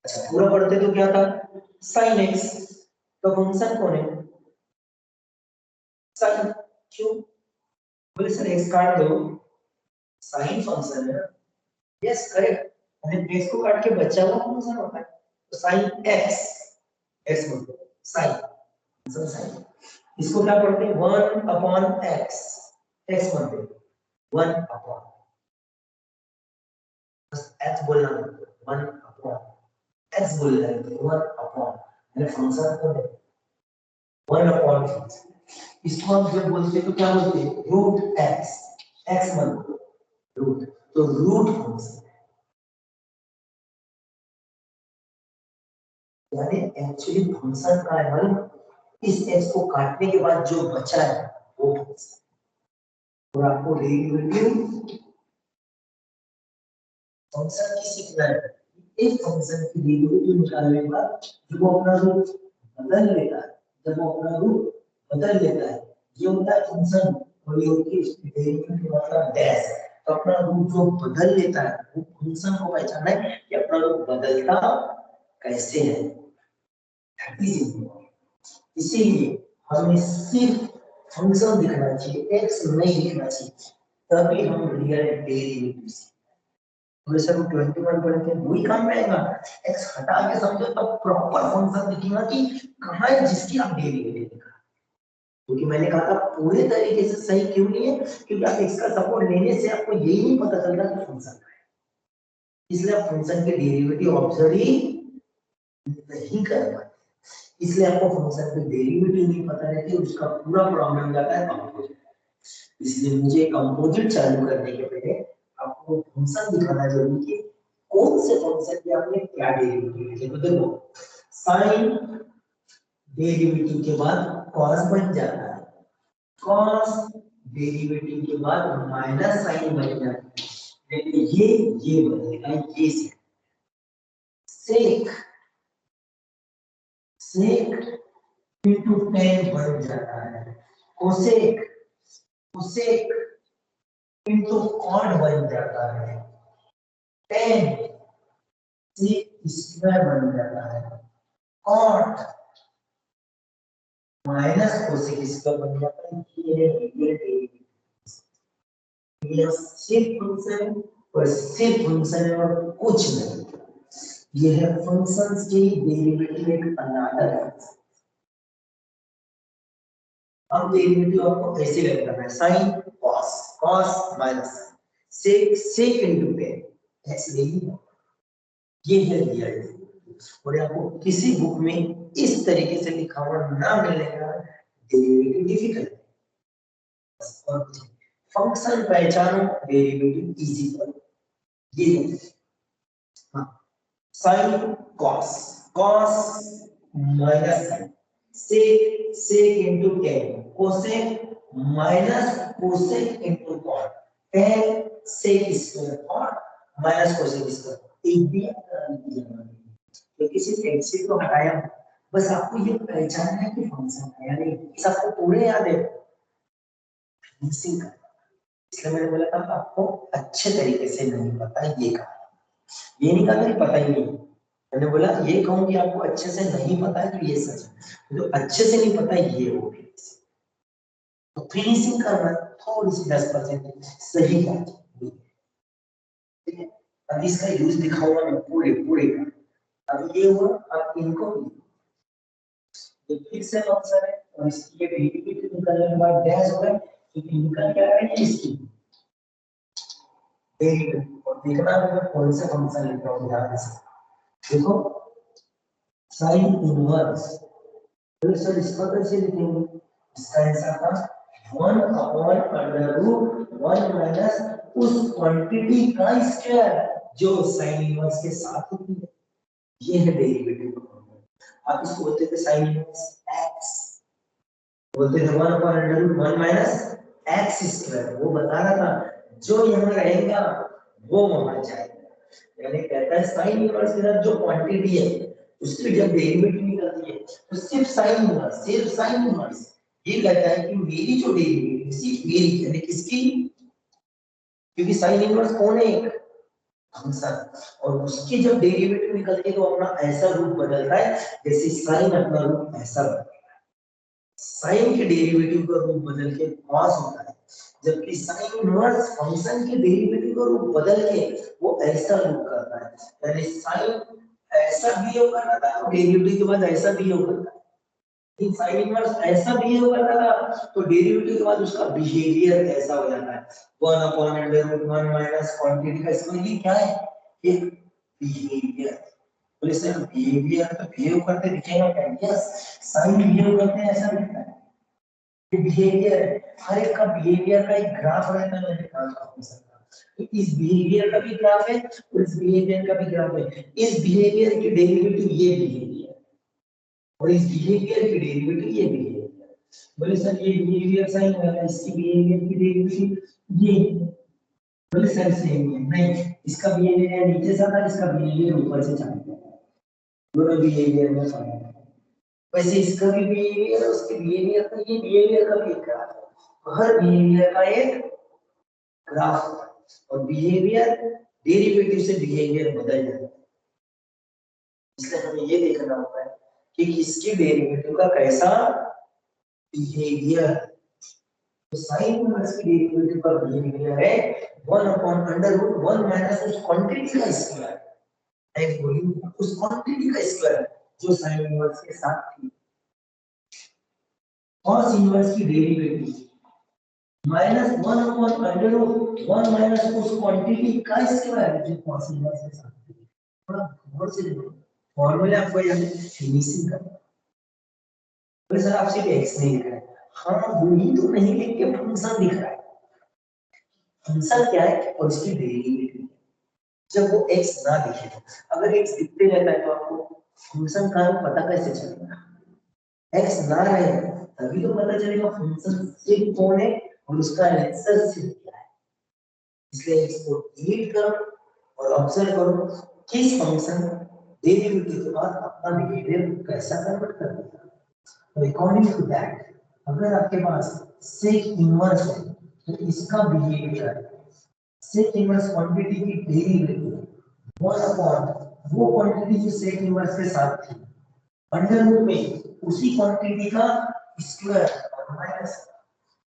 अच्छा पूरा पढ़ते तो क्या था साइन एक्स तो फंक्शन कौन है साइन क्यों बोले सर एक्स काट दो साइन फंक्शन है यस करेक्ट हमें एक्स को काट के बचा हुआ फंक्शन होता है तो साइन एक्स एक्स मतलब साइन फंक्शन साइन इसको क्या पढ़ते हैं 1 अपॉन एक्स एक्स मतलब 1 अपॉन बस एक्स बोलना 1 अपॉन एक्स बोलना है 1 अपॉन ये फंक्शन को 1 अपॉन फंक्शन इसको हम जब बोलते हैं तो क्या बोलते हैं रूट एक्स एक्स मतलब रूट तो रूट फंक्शन यानी एक्चुअली फंक्शन का है इस एक्स को काटने के बाद जो बचा है वो फंक्शन और आपको डेरिवेटिव फंक्शन की सीखना है एक फंक्शन की डेरिवेटिव निकालने के बाद जब वो अपना रूप बदल लेता है जब वो अपना रूप बदल लेता है ये होता है फंक्शन और ये होती है इसकी डेरिवेटिव मतलब डैश तो अपना रूप जो बदल लेता है वो फंक्शन को पहचानना है कि अपना रूप बदलता कैसे है इसीलिए हमें सिर्फ फंक्शन दिखना चाहिए एक्स नहीं दिखना चाहिए तभी हम रियल डेरिवेटिव सर 21 पढ़ते हैं वही काम में आएगा एक्स हटा के समझो तब प्रॉपर फंक्शन दिखेगा कि कहां है जिसकी आप डेरिवेटिव निकाल क्योंकि मैंने कहा था पूरे तरीके से सही क्यों नहीं है क्योंकि आप एक्स का सपोर्ट लेने से आपको यही नहीं पता चल रहा कि फंक्शन है इसलिए आप फंक्शन के डेरिवेटिव ऑब्जर्व ही नहीं कर पाते इसलिए आपको फंक्शन के डेरिवेटिव नहीं पता रहती उसका पूरा प्रॉब्लम जाता है कंपोजिट इसलिए मुझे कंपोजिट चालू करने के पहले आपको फंक्शन दिखाना जरूरी है कौन से फंक्शन के आपने क्या डेरिवेटिव लिखे तो देखो साइन डेरिवेटिव के बाद cos बन जाता है cos डेरिवेटिव के बाद माइनस साइन बन जाता है लेकिन ये बनेगा ये सेक सेक into tan बन जाता है कोसेक कोसेक into cot बन जाता है tan sec स्क्वायर बन जाता है cot माइनस कोसेक स्क्वायर बन जाता है ये है रियल डेरिवेटिव ये सिर्फ फंक्शन और सिर्फ फंक्शन है और कुछ नहीं ये है फंक्शंस की डेरिवेटिव एक अनदर है अब डेरिवेटिव आपको कैसे करना है sine cos cos minus sec into tan x ले लिया। ये है रियल डेरिवेटिव और आपको किसी बुक में इस तरीके से लिखा हुआ ना मिलने का डेरिवेटिव डिफिकल्ट है। और फंक्शन पहचानो, डेरिवेटिव इजी करो। ये हाँ sin cos minus sec into tan cosec minus cosec into cot tan sec square और माइनस cosec स्क्वायर एक भी तो किसी सेट से तो हटाया। बस आपको ये पहचानना है कि फंक्शन है या नहीं, सबको पूरे याद है मिक्सिंग का। इसलिए मैंने बोला था आपको अच्छे तरीके से नहीं पता ये कहा, ये नहीं कहा कि पता ही नहीं। मैंने बोला ये कहूं कि आपको अच्छे से नहीं पता है तो ये सच है, तो अच्छे से नहीं पता ये हो गया। तो फिनिशिंग करना थोड़ी सी 10% सही बात है, ठीक है। अब इसका यूज दिखा हुआ मैं पूरे पूरे का। अब ये हुआ, अब इनको ये फिर से फंक्शन है और इसकी ये डेरिवेटिव निकालने के बाद डैश हो गया, क्योंकि निकल क्या है इसकी डेरिवेटिव। और देखना है कौन से फंक्शन लिख रहा हूं ध्यान से देखो। साइन इनवर्स तो सर इसका कैसे लिखेंगे, इसका आंसर था 1 अपॉन अंडर रूट 1 माइनस उस क्वांटिटी का स्क्वायर जो साइन इनवर्स के साथ होती है। ये है डेरिवेटिव। आप इसको बोलते थे साइन इनवर्स x, बोलते थे 1 upon under root 1 minus x square. वो बता रहा था जो यहाँ रहेगा वो वहां जाएगा। यानी कहता है साइन इनवर्स के साथ जो क्वांटिटी है उसकी जब डेरिवेटिव निकलती है तो सिर्फ साइन इनवर्स ये कहता है कि मेरी जो डेरिवेटिव सिर्फ मेरी यानी किसकी, क्योंकि साइन इनवर्स कौन है एक फंक्शन, और उसकी जब डेरिवेटिव निकलती है तो अपना ऐसा रूप बदलता है जैसे साइन अपना रूप ऐसा बदलता है। साइन के डेरिवेटिव का रूप बदल के कॉस होता है, जबकि साइन इनवर्स फंक्शन के डेरिवेटिव का रूप बदल के वो ऐसा रूप करता है। यानी साइन ऐसा बिहेव करता था और डेरिवेटिव के बाद ऐसा बिहेव करता है। इन साइन इनवर्स ऐसा बिहेव करता था तो डेरिवेटिव के बाद उसका बिहेवियर ऐसा हो जाता है 1 upon under root 1 minus quantity का स्क्वायर। ये क्या है, एक बिहेवियर। तो इससे बिहेवियर तो बिहेव करते दिखेगा क्या, यस साइन बिहेव करते हैं ऐसा दिखता है। ये बिहेवियर है, हर एक का बिहेवियर का एक ग्राफ रहता है, मैंने कहा आपको। तो इस बिहेवियर का भी ग्राफ है और इस बिहेवियर का भी ग्राफ है। इस बिहेवियर की डेरिवेटिव ये बिहेवियर और इस बिहेवियर की डेरिवेटिव ये बिहेवियर। बोले सर ये बिहेवियर सही है, इसकी बिहेवियर की डेरिवेटिव ये, बोले सर सेम है नहीं, इसका बिहेवियर नीचे से आता है, इसका बिहेवियर ऊपर से चलता है, दोनों बिहेवियर में फर्क है। वैसे इसका भी बिहेवियर उसके बिहेवियर का, ये बिहेवियर का भी एक ग्राफ है, हर बिहेवियर का एक ग्राफ और बिहेवियर डेरिवेटिव से बिहेवियर बदल जाता है। इसलिए हमें ये देखना होता है कि इसकी डेरिवेटिव का कैसा बिहेवियर। तो साइन इनवर्स की डेरिवेटिव का बिहेवियर है 1 अपॉन अंडर रूट 1 माइनस उस क्वांटिटी का स्क्वायर, एक बोली उस क्वांटिटी का स्क्वायर जो साइन इनवर्स के साथ थी। cos इनवर्स की derivative minus 1 upon under root 1 minus उस क्वांटिटी का स्क्वायर जो cos इनवर्स के साथ थी। थोड़ा गौर से देखो, फॉर्मूले आपको याद फिनिशिंग करना। तो सर आप सिर्फ x नहीं लिख रहे, हाँ वही तो नहीं लिख के फंक्शन दिख रहा है। फंक्शन क्या है और उसकी डेरिवेटिव। जब वो x ना दिखे, अगर x दिखते रहता है तो आपको फंक्शन का पता कैसे चलेगा, x ना रहे तभी तो पता चलेगा फंक्शन सिर्फ कौन है और उसका आंसर सिर्फ क्या है। इसलिए इसको डिलीट करो और ऑब्जर्व करो किस फंक्शन डेरिवेटिव के बाद अपना बिहेवियर कैसा कन्वर्ट कर देगा। तो अकॉर्डिंग टू दैट अगर आपके पास सेक इनवर्स है तो इसका बिहेवियर सेक इनवर्स क्वांटिटी की डेरिवेटिव 1 अपॉन वो क्वांटिटी जो सेक इनवर्स के साथ थी अंडर रूट में उसी क्वांटिटी का स्क्वायर माइनस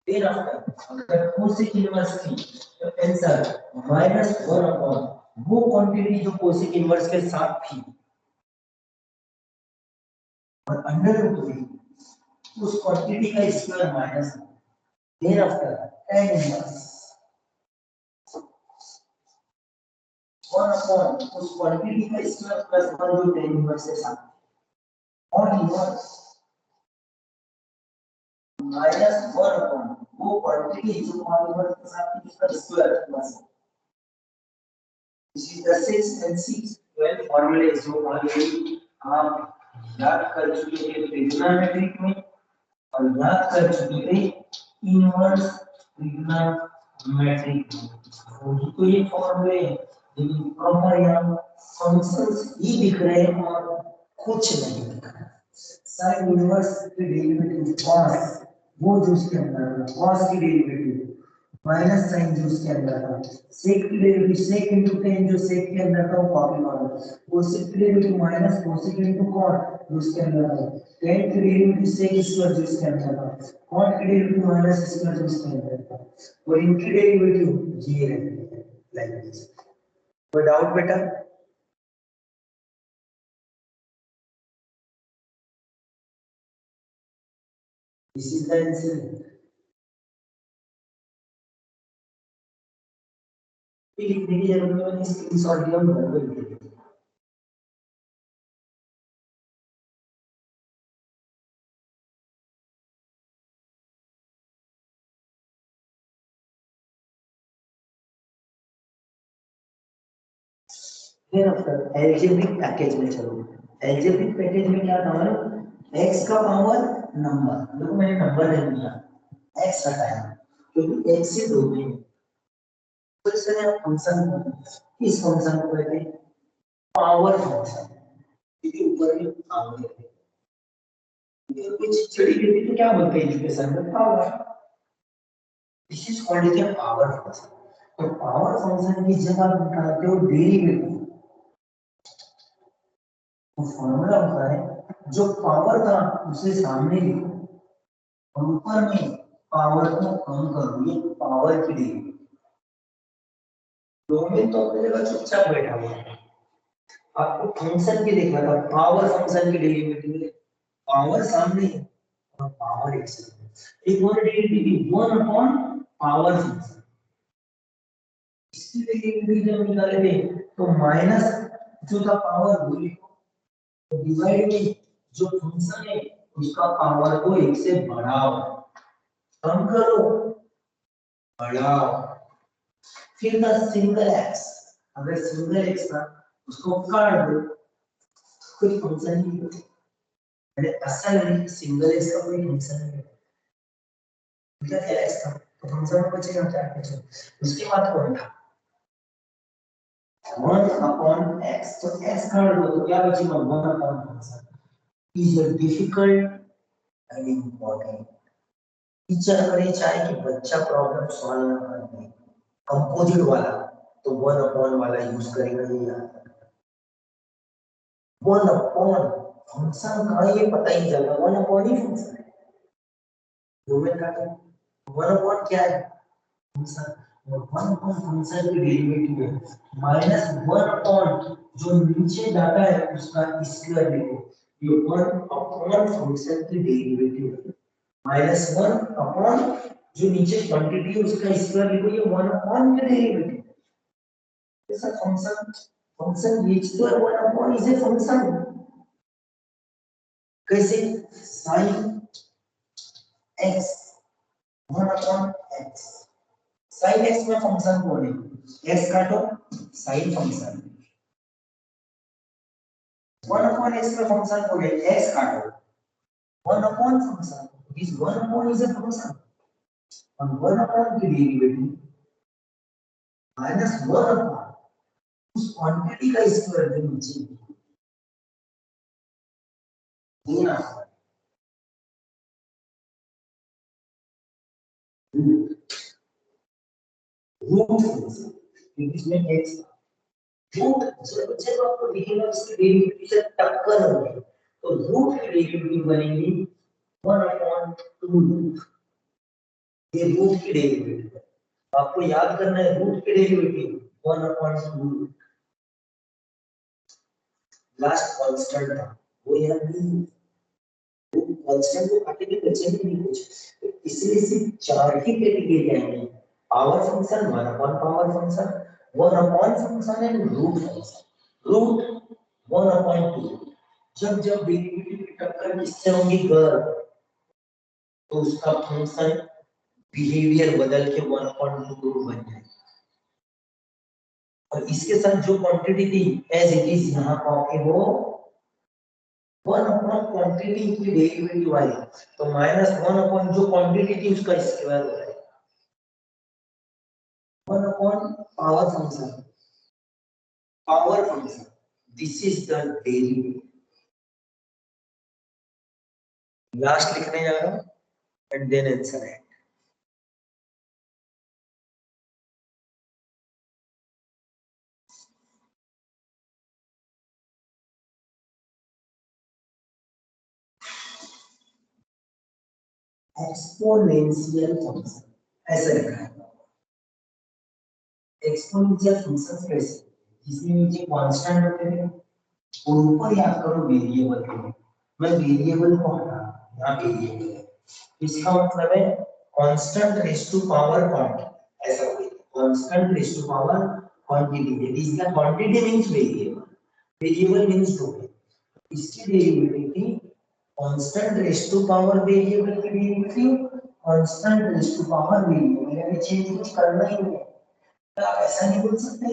देन आफ्टर अगर कोसेक इनवर्स थी तो आंसर माइनस 1 अपॉन वो क्वांटिटी जो कोसेक इनवर्स के साथ थी और अंडर रूट में उस क्वांटिटी का square minus then after tan inverse one upon उस क्वांटिटी का स्क्वायर प्लस वन जो tan इनवर्स है साथ और इनवर्स माइनस वन अपॉन वो क्वांटिटी जो tan इनवर्स के साथ थी उसका square plus this is the 6 and 6 12 फॉर्मूले जो ऑलरेडी आप याद कर चुके थे ट्रिग्नोमेट्रिक में और याद कर चुके थे इनवर्स ट्रिग्नोमेट्रिक में तो ये फॉर्मूले लेकिन प्रॉपर यहाँ फंक्शंस ही दिख रहे हैं और कुछ नहीं दिख रहा साइन इनवर्स की डेरिवेटिव cos वो जो उसके अंदर है cos की डेरिवेटिव माइनस साइन जो उसके अंदर था sec की डेरिवेटिव sec into tan जो sec के अंदर था वो कॉपी मारो वो sec की derivative minus cosec into cot जो उसके अंदर था tan की डेरिवेटिव sec स्क्वायर जो उसके अंदर था cot की डेरिवेटिव माइनस स्क्वायर जो उसके अंदर था और इनकी डेरिवेटिव ये रहती है लाइक दिस कोई डाउट बेटा दिस इज द आंसर लिखने की जरूरत नहीं मैंने स्क्रीनशॉट लिया और घर पे लिख दिया फिर आफ्टर एल्जेब्रिक पैकेज में चलो एल्जेब्रिक पैकेज में क्या था मालूम x का पावर नंबर देखो मैंने नंबर नहीं दिया x हटाया क्योंकि x से दो में तो इसमें आप फंक्शन इस फंक्शन को कहते हैं पावर फंक्शन क्योंकि ऊपर में पावर है ये कुछ चढ़ी गई तो क्या बोलते हैं एजुकेशन में power this is called a power function तो पावर फंक्शन की जब आप निकालते हो डेरिवेटिव तो फॉर्मूला होता है जो पावर था उसे सामने लिखो और ऊपर में पावर को कम करो ये पावर की डिग्री डोमेन तो अपने जगह चुपचाप बैठा हुआ है आपको फंक्शन की देखना था पावर फंक्शन की डेरिवेटिव है पावर सामने है और पावर एक से एक और डेरिवेटिव 1 अपॉन पावर फंक्शन इसकी डेरिवेटिव जब निकाले थे तो माइनस जो था पावर वो लिखो तो डिवाइड में जो फंक्शन है उसका पावर को एक से बढ़ाओ कम करो बढ़ाओ फिर द सिंगल एक्स अगर सिंगल एक्स था उसको काट दो कोई फंक्शन नहीं होता मैंने असल में सिंगल एक्स का कोई फंक्शन नहीं होता क्या क्या एक्स था तो फंक्शन में बचेगा क्या बचेगा उसके बाद कौन था 1 अपॉन x तो x काट दो तो क्या बचेगा 1 upon function is a difficult and important teacher अगर ये चाहे कि बच्चा प्रॉब्लम सॉल्व ना कर पाए कंपोजिट वाला तो 1 अपॉन वाला यूज करेगा ये याद 1 अपॉन फंक्शन का ये पता ही चल रहा 1 अपॉन ही फंक्शन है डोमेन का क्या 1 अपॉन क्या है फंक्शन और 1 अपॉन फंक्शन की डेरिवेटिव है माइनस 1 अपॉन जो नीचे डाटा है उसका स्क्वायर लिखो ये 1 अपॉन फंक्शन की डेरिवेटिव है माइनस 1 अपॉन जो नीचे क्वांटिटी है उसका स्क्वायर लिखो ये 1 अपॉन का डेरिवेटिव ऐसा फंक्शन फंक्शन ये तो 1 अपॉन इज ए फंक्शन कैसे sin x 1 upon x sin x में फंक्शन कौन है x काटो sin फंक्शन 1 अपॉन x में फंक्शन कौन है x काटो 1 अपॉन फंक्शन इस 1 अपॉन इज ए फंक्शन और 1 अपॉन की डेरिवेटिव माइनस 1 अपॉन उस क्वांटिटी का स्क्वायर जो नीचे ये ना रूट फंक्शन इसमें x रूट जब जब आपको दिखेगा इसकी डेरिवेटिव से टक्कर होगी तो रूट की डेरिवेटिव बनेगी 1 अपॉन 2 ये रूट की डेरिवेटिव है आपको याद करना है रूट की डेरिवेटिव 1 अपॉन 2 लास्ट कांस्टेंट था वो याद नहीं वो कांस्टेंट को काटे के बच्चे में नहीं कुछ तो इसलिए सिर्फ चार ही कैटेगरी आएंगे power function 1 upon power function one upon function and root function. Root 1/2। जब जब डेरिवेटिव की टक्कर किससे होगी, गर्ल, तो उसका फंक्शन बिहेवियर बदल के 1/2 बन जाएगा। और इसके साथ जो क्वांटिटी थी एज इट इज यहाँ कॉपी हो, 1 अपॉन क्वांटिटी की डेरिवेटिव आई, तो -1 अपॉन जो क्वांटिटी थी उसका स्क्वायर हो जाएगा। 1 upon power function, power function, this is the derivative. Last लिखने जा रहा हूं एंड देन आंसर है। एक्सपोनेंशियल फंक्शन ऐसा लिखा है। एक्सपोनेंशियल फंक्शन कैसे, जिसमें नीचे कांस्टेंट होते हैं और ऊपर याद करो वेरिएबल के। मैं वेरिएबल को हटा, यहाँ वेरिएबल है, इसका मतलब है constant raise to power quantity, ऐसा होगा constant raise to power quantity. That is the quantity means variable, variable means domain. इसकी डेरिवेटिव की constant raise to power variable की derivative constant raise to power variable, यानी चेंज कुछ करना ही नहीं है। तो आप ऐसा नहीं बोल सकते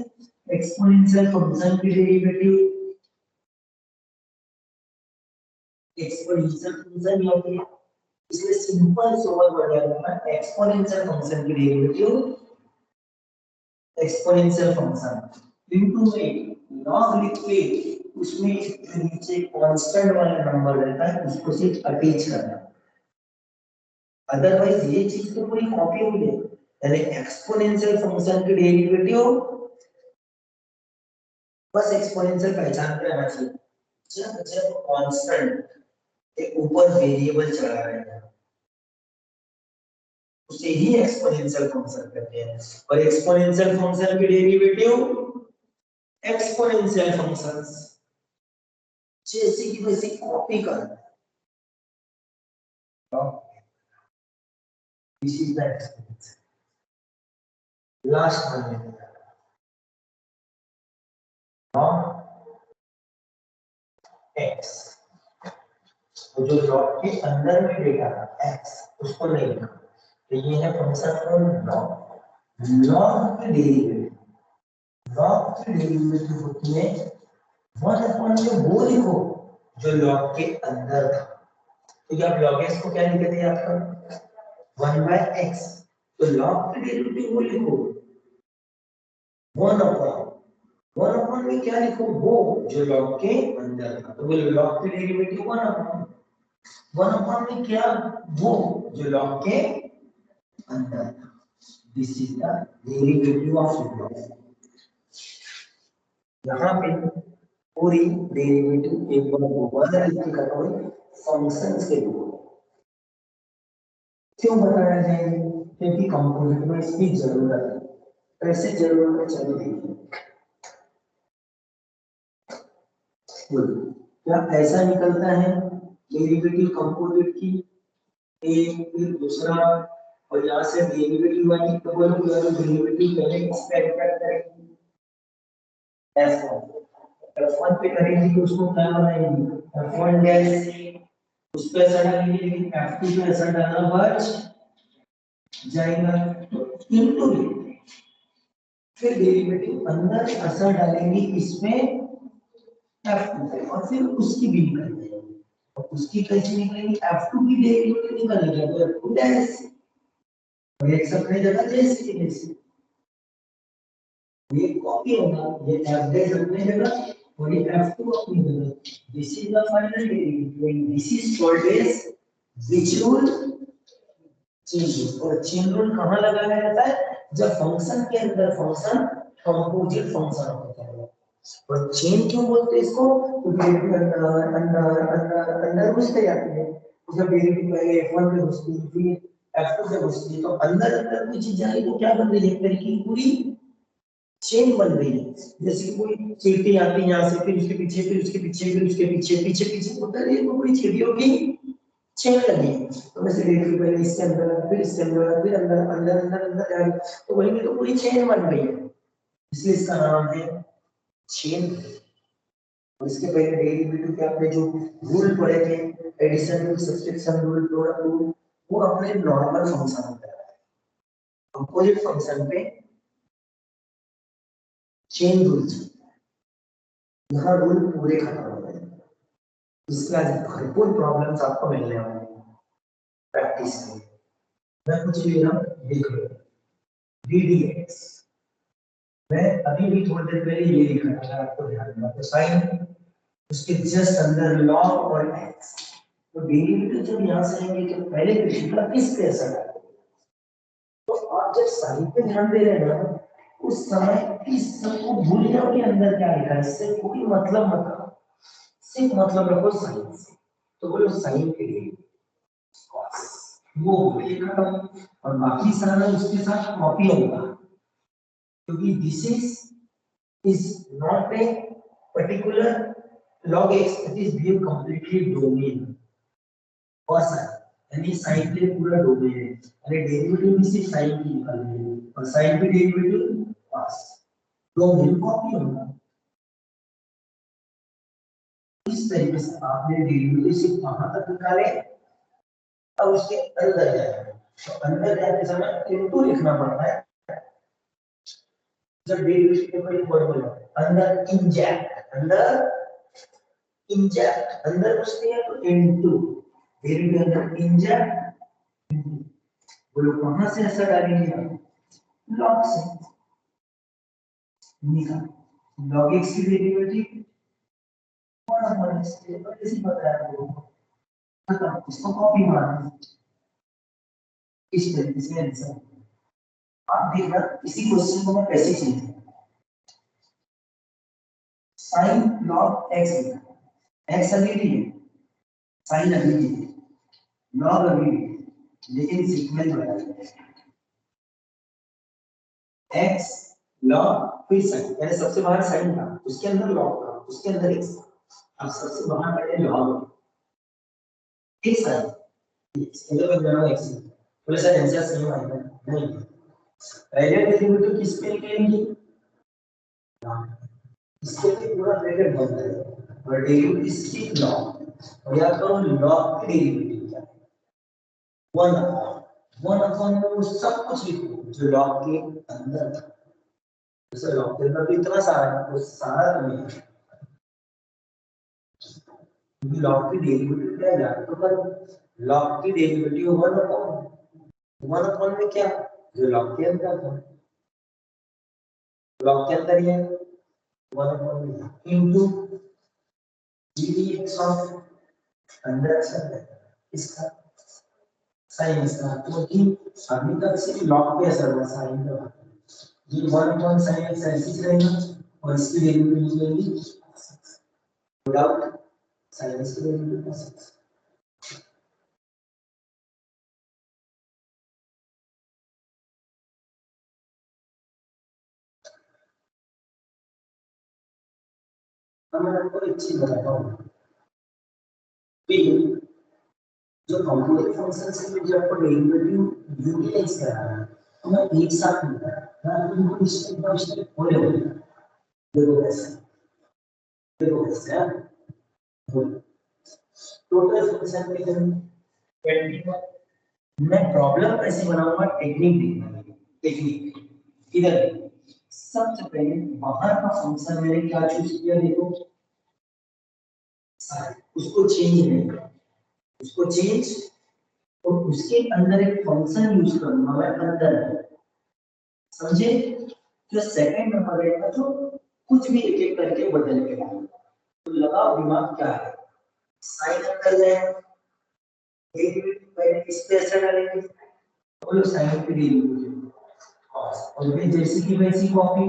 एक्सपोनेंशियल फंक्शन की डेरिवेटिव एक्सपोनेंशियल फंक्शन या फिर इसलिए सिंपल सोवर वर्ड याद रखना, एक्सपोनेंशियल फंक्शन की डेरिवेटिव एक्सपोनेंशियल फंक्शन इनटू में लॉग लिख के उसमें जो नीचे कांस्टेंट वाला नंबर रहता है उसको सिर्फ अटैच करना। अदरवाइज ये चीज तो पूरी कॉपी हो गई है। यानी एक्सपोनेंशियल फंक्शन की डेरिवेटिव, बस एक्सपोनेंशियल पहचान के आना चाहिए। जब जब कांस्टेंट के ऊपर वेरिएबल चढ़ा रहेगा उसे ही एक्सपोनेंशियल फंक्शन कहते हैं। और एक्सपोनेंशियल फंक्शन की डेरिवेटिव एक्सपोनेंशियल फंक्शंस जैसे की वैसे कॉपी कर, this is the exponential. Last one में एक्स, तो जो लॉग के अंदर में डेटा था एक्स उसको नहीं लिखा, तो ये है फंक्शन कॉल्ड लॉग। लॉग की डेरिवेटिव, लॉग की डेरिवेटिव होती है 1 अपॉन जो वो लिखो जो लॉग के अंदर था। तो ये आप log x को क्या लिखते थे आपका 1/x, तो log की डेरिवेटिव वो लिखो 1 अपॉन, 1 अपॉन में क्या लिखो वो जो log के अंदर था, तो वो log की डेरिवेटिव 1 अपॉन, 1 अपॉन में क्या वो जो log के अंदर था। This is the derivative of log। यहाँ पे पूरी डेरिवेटिव एक बार दोबारा लिख के करोगे फंक्शंस के रूप में। क्यों बताया जाएगा, क्योंकि कंपोजिट में इसकी जरूरत है। कैसे जरूरत है चलो देखिए। क्या ऐसा निकलता है डेरिवेटिव कंपोजिट की एक फिर दूसरा, और यहाँ से डेरिवेटिव आई तो बोलो डेरिवेटिव पहले किसका इंटर करेंगे f1, f1 पे करेंगे तो उसको क्या बनाएंगे f1 डैश, उस पे असर डालेंगे लेकिन f2 पे असर डालना बच जाएगा इनटू, फिर डेरिवेटिव अंदर असर डालेंगे इसमें f2 पे और फिर उसकी भी निकल जाएगी। और उसकी कैसे निकलेगी, f2 की डेरिवेटिव निकलेगी तो f2 डैश, और एक अपने जगह जैसे की जैसे ये कॉपी होगा, ये f डैश अपने जगह और ये f2 अपनी जगह। This is the final derivative, this is called as which rule, chain rule. और चेन रूल कहां लगाया जाता है, जब फंक्शन के अंदर फंक्शन कंपोजिट फंक्शन होता है। और चेन क्यों बोलते हैं इसको, क्योंकि अंदर अंदर अंदर अंदर घुसते जाते हैं। जब डेरिवेटिव पहले f1 पे घुसती है फिर f2 पे घुसती है, तो अंदर अंदर कोई चीज जा रही तो क्या बन रही है, एक तरीके की पूरी चेन बन रही है। जैसे कि कोई चींटी आती है यहाँ से, फिर उसके पीछे, फिर उसके पीछे, फिर उसके पीछे, पीछे पीछे होता है, तो पूरी चींटियों की चेन लगी है। तो वैसे डेरिवेटिव पहले इसके अंदर फिर इसके अंदर फिर अंदर अंदर अंदर अंदर जा रही, तो वही में तो पूरी चेन बन रही है। इसलिए इसका नाम है चेन। और इसके पहले डेरिवेटिव के आपने जो रूल पढ़े थे, addition rule, substitution rule, product rule, वो अपने नॉर्मल फंक्शन होता है। कंपोजिट फंक्शन पे चेन रूल्स, यहाँ रूल पूरे खत्म हो गए। इसके आज भरपूर प्रॉब्लम्स आपको मिलने वाले हैं प्रैक्टिस में। मैं कुछ ले रहा हूँ, देख लो ddx। मैं अभी भी थोड़ी देर पहले ये लिखा था, आपको ध्यान देना। तो साइन उसके जस्ट अंदर लॉग और x, तो डेरिवेटिव जब यहाँ से आएंगे तो पहले पिछला किस पे असर डालेगा। तो आप जब साइन पे ध्यान दे रहे हैं ना, उस समय इस सबको भूल जाओ कि अंदर क्या लिखा है, इससे कोई मतलब मत रखो, सिर्फ मतलब रखो साइन से। तो बोलो साइन के लिए वो लिखा और बाकी सारा उसके साथ कॉपी होगा, क्योंकि this is not a particular log x, it is being completely domain और साइन, यानी साइन के पूरा डोमेन है। अरे डेरिवेटिव भी सिर्फ साइन की निकालनी है और साइन की डेरिवेटिव पास, डोमेन कॉपी होगा। इस तरीके से आपने डेरिवेटिव सिर्फ कहां तक निकाले, अब उसके अंदर जाए तो अंदर जाते समय इनटू लिखना पड़ता है। जब डेरिवेटिव के कोई फॉर्मूला अंदर इंजेक्ट, अंदर घुसते हैं तो इनटू, डेरिवेटिव अंदर इंजेक्ट, बोलो कहां से असर डालेंगे, लॉग से। निकाल लॉग x की डेरिवेटिव और हमारे से इसी बताया आपको, खत्म, इसको कॉपी मारना। इस तरीके से आंसर आप देखना। इसी क्वेश्चन को मैं कैसे चेंज साइन लॉग x लिखा, x अभी भी है, साइन अभी भी है, लॉग अभी भी है, लेकिन सीक्वेंस बदल गया है। x लॉग फिर साइन, यानी सबसे बाहर साइन था, उसके अंदर लॉग था, उसके अंदर x था। अब सबसे बाहर पहले लॉग एक साइन, इसके अंदर x बोले सर आंसर सेम आएगा, नहीं पहले डेरिवेटिव किस पे लिखेंगे, इसके लिए पूरा ब्रैकेट बंद है और डेरिवेटिव इसकी लॉग, और या तो लॉग की डेरिवेटिव क्या है, 1 में वो सब कुछ लिखो जो लॉग के अंदर था। जैसे लॉग के अंदर तो इतना सारा है, वो सारा तो नहीं है, क्योंकि लॉग की डेरिवेटिव क्या है, तो लॉग की डेरिवेटिव 1 में क्या जो लॉग के अंदर था, लॉग के अंदर ही है 1 into dx ऑफ अंदर असर है इसका साइन इसका, क्योंकि अभी तक सिर्फ लॉग पे असर हुआ साइन का, ये 1 sin x ऐसे रहेगा और इसकी डेरिवेटिव निकलेगी विदाउट sin x की डेरिवेटिव cos x। अब मैं आपको एक चीज बताता हूँ कि जो कंपोजिट फंक्शन से मुझे आपको डेरिवेटिव यूटिलाइज कराना है, तो मैं एक साथ नहीं कर रहा, मैं आपको स्टेप बाय स्टेप बोले बोलूंगा। देखो कैसे है टोटल फंक्शन में हम 21, मैं प्रॉब्लम कैसे बनाऊंगा, टेक्निक देखना, टेक्निक इधर सबसे पहले बाहर का फंक्शन मैंने क्या चूज किया, देखो उसको चेंज नहीं करना, उसको चेंज और उसके अंदर एक फंक्शन यूज करूंगा मैं अंदर, समझे। जो सेकंड नंबर रहेगा जो कुछ भी एक एक करके बदल के डालेगा, तो लगाओ दिमाग क्या है, साइन अंदर जाए, डेरिवेटिव पहले किस पे असर डालेंगे, बोलो साइन पे डेरिवेटिव cos, और फिर जैसे की वैसी कॉपी।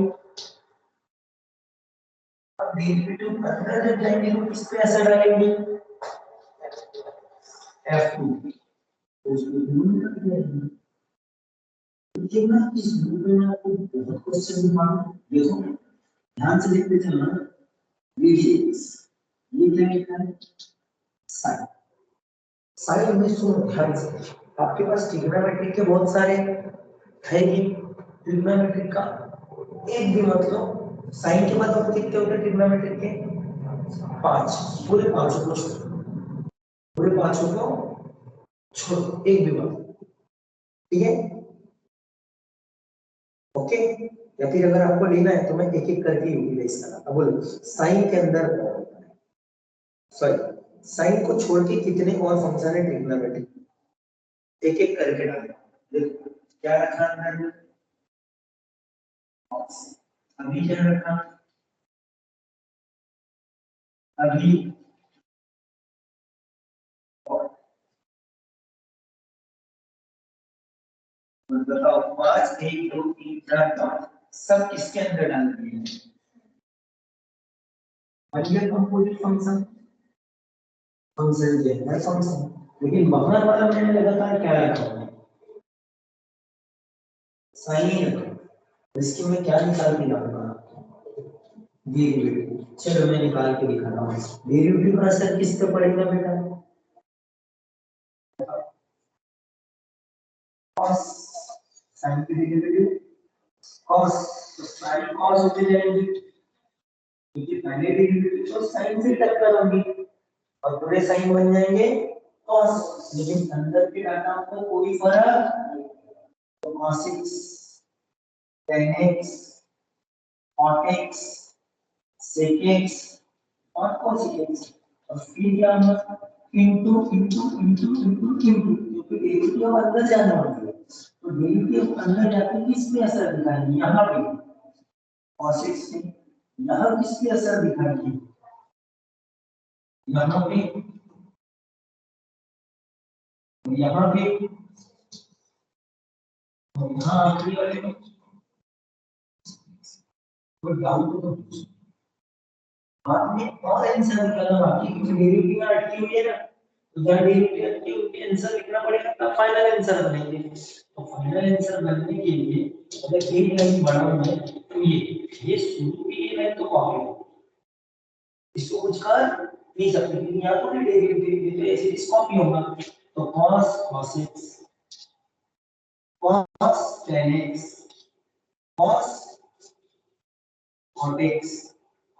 अब डेरिवेटिव अंदर जब जाएंगे तो किस पे असर डालेंगे, f2, तो उसको ढूंढ कर दिया। देखिए ना इस ग्रुप में आपको बहुत क्वेश्चन दिखाऊं, देखो ध्यान से देखते चलना। ddx ये क्या लिखा है, साइन, साइन में सुनो ध्यान से, आपके पास ट्रिग्नोमेट्री के बहुत सारे है, ये ट्रिग्नोमेट्री का एक भी मत लो, साइन के बाद अब कितने होते हैं ट्रिग्नोमेट्रिक के 5, पूरे 5 को छोड़ो, पूरे 5 को छोड़ो, एक भी मत, ठीक है ओके। या फिर अगर आपको लेना है तो मैं एक एक करके यूटिलाइज करा। अब बोलो साइन के अंदर सॉरी साइन को छोड़ के कितने और फंक्शन है ट्रिग्नोमेट्रिक, एक एक करके डालना। देखो क्या रखा अंदर, अभी क्या रखा, अभी और बताओ 5 1 2 3 4 5 सब किसके अंदर डाल दिए, बन कंपोजिट फंक्शन, फंक्शन जो है फंक्शन। लेकिन बाहर वाला मैंने लगातार क्या रखा है, साइन ही रखा। इसकी मैं क्या निकाल के लाऊंगा, डेरिवेटिव। चलो मैं निकाल के दिखा रहा हूँ, डेरिवेटिव का असर किस पे पड़ेगा बेटा, cos, साइन की डेरिवेटिव cos, तो साइन cos होते जाएंगे क्योंकि पहले डेरिवेटिव तो साइन से टक्कर होगी और पूरे साइन बन जाएंगे cos, लेकिन अंदर के डाटा को कोई फर्क नहीं। तो cos x tan x cot x sec x और cosec x और फिर क्या होगा into into into into into, क्योंकि डेरिवेटिव अंदर जाने वाली है तो डेरिवेटिव अंदर जाके किस पे असर दिखाएगी, यहाँ पे cos x पे, यहाँ किस पे असर दिखाएगी, यहाँ पे, यहाँ पे और यहाँ आखिरी वाले में। कोई डाउट तो आपने और आंसर निकालना बाकी, क्योंकि डेरिवेटिव में अटकी हुई है ना, तो जब डेरिवेटिव अटकी हुई है आंसर लिखना पड़ेगा तब फाइनल आंसर बनेंगे। तो फाइनल आंसर बनने के लिए अगर एक लाइन बढ़ाऊं मैं तो ये शुरू की ये लाइन तो कॉपी, इसको कुछ कर नहीं सकते क्योंकि यहाँ तो डेरिवेटिव तो ऐसे इस कॉपी होगा। तो cos cos x cos tan x cos cot x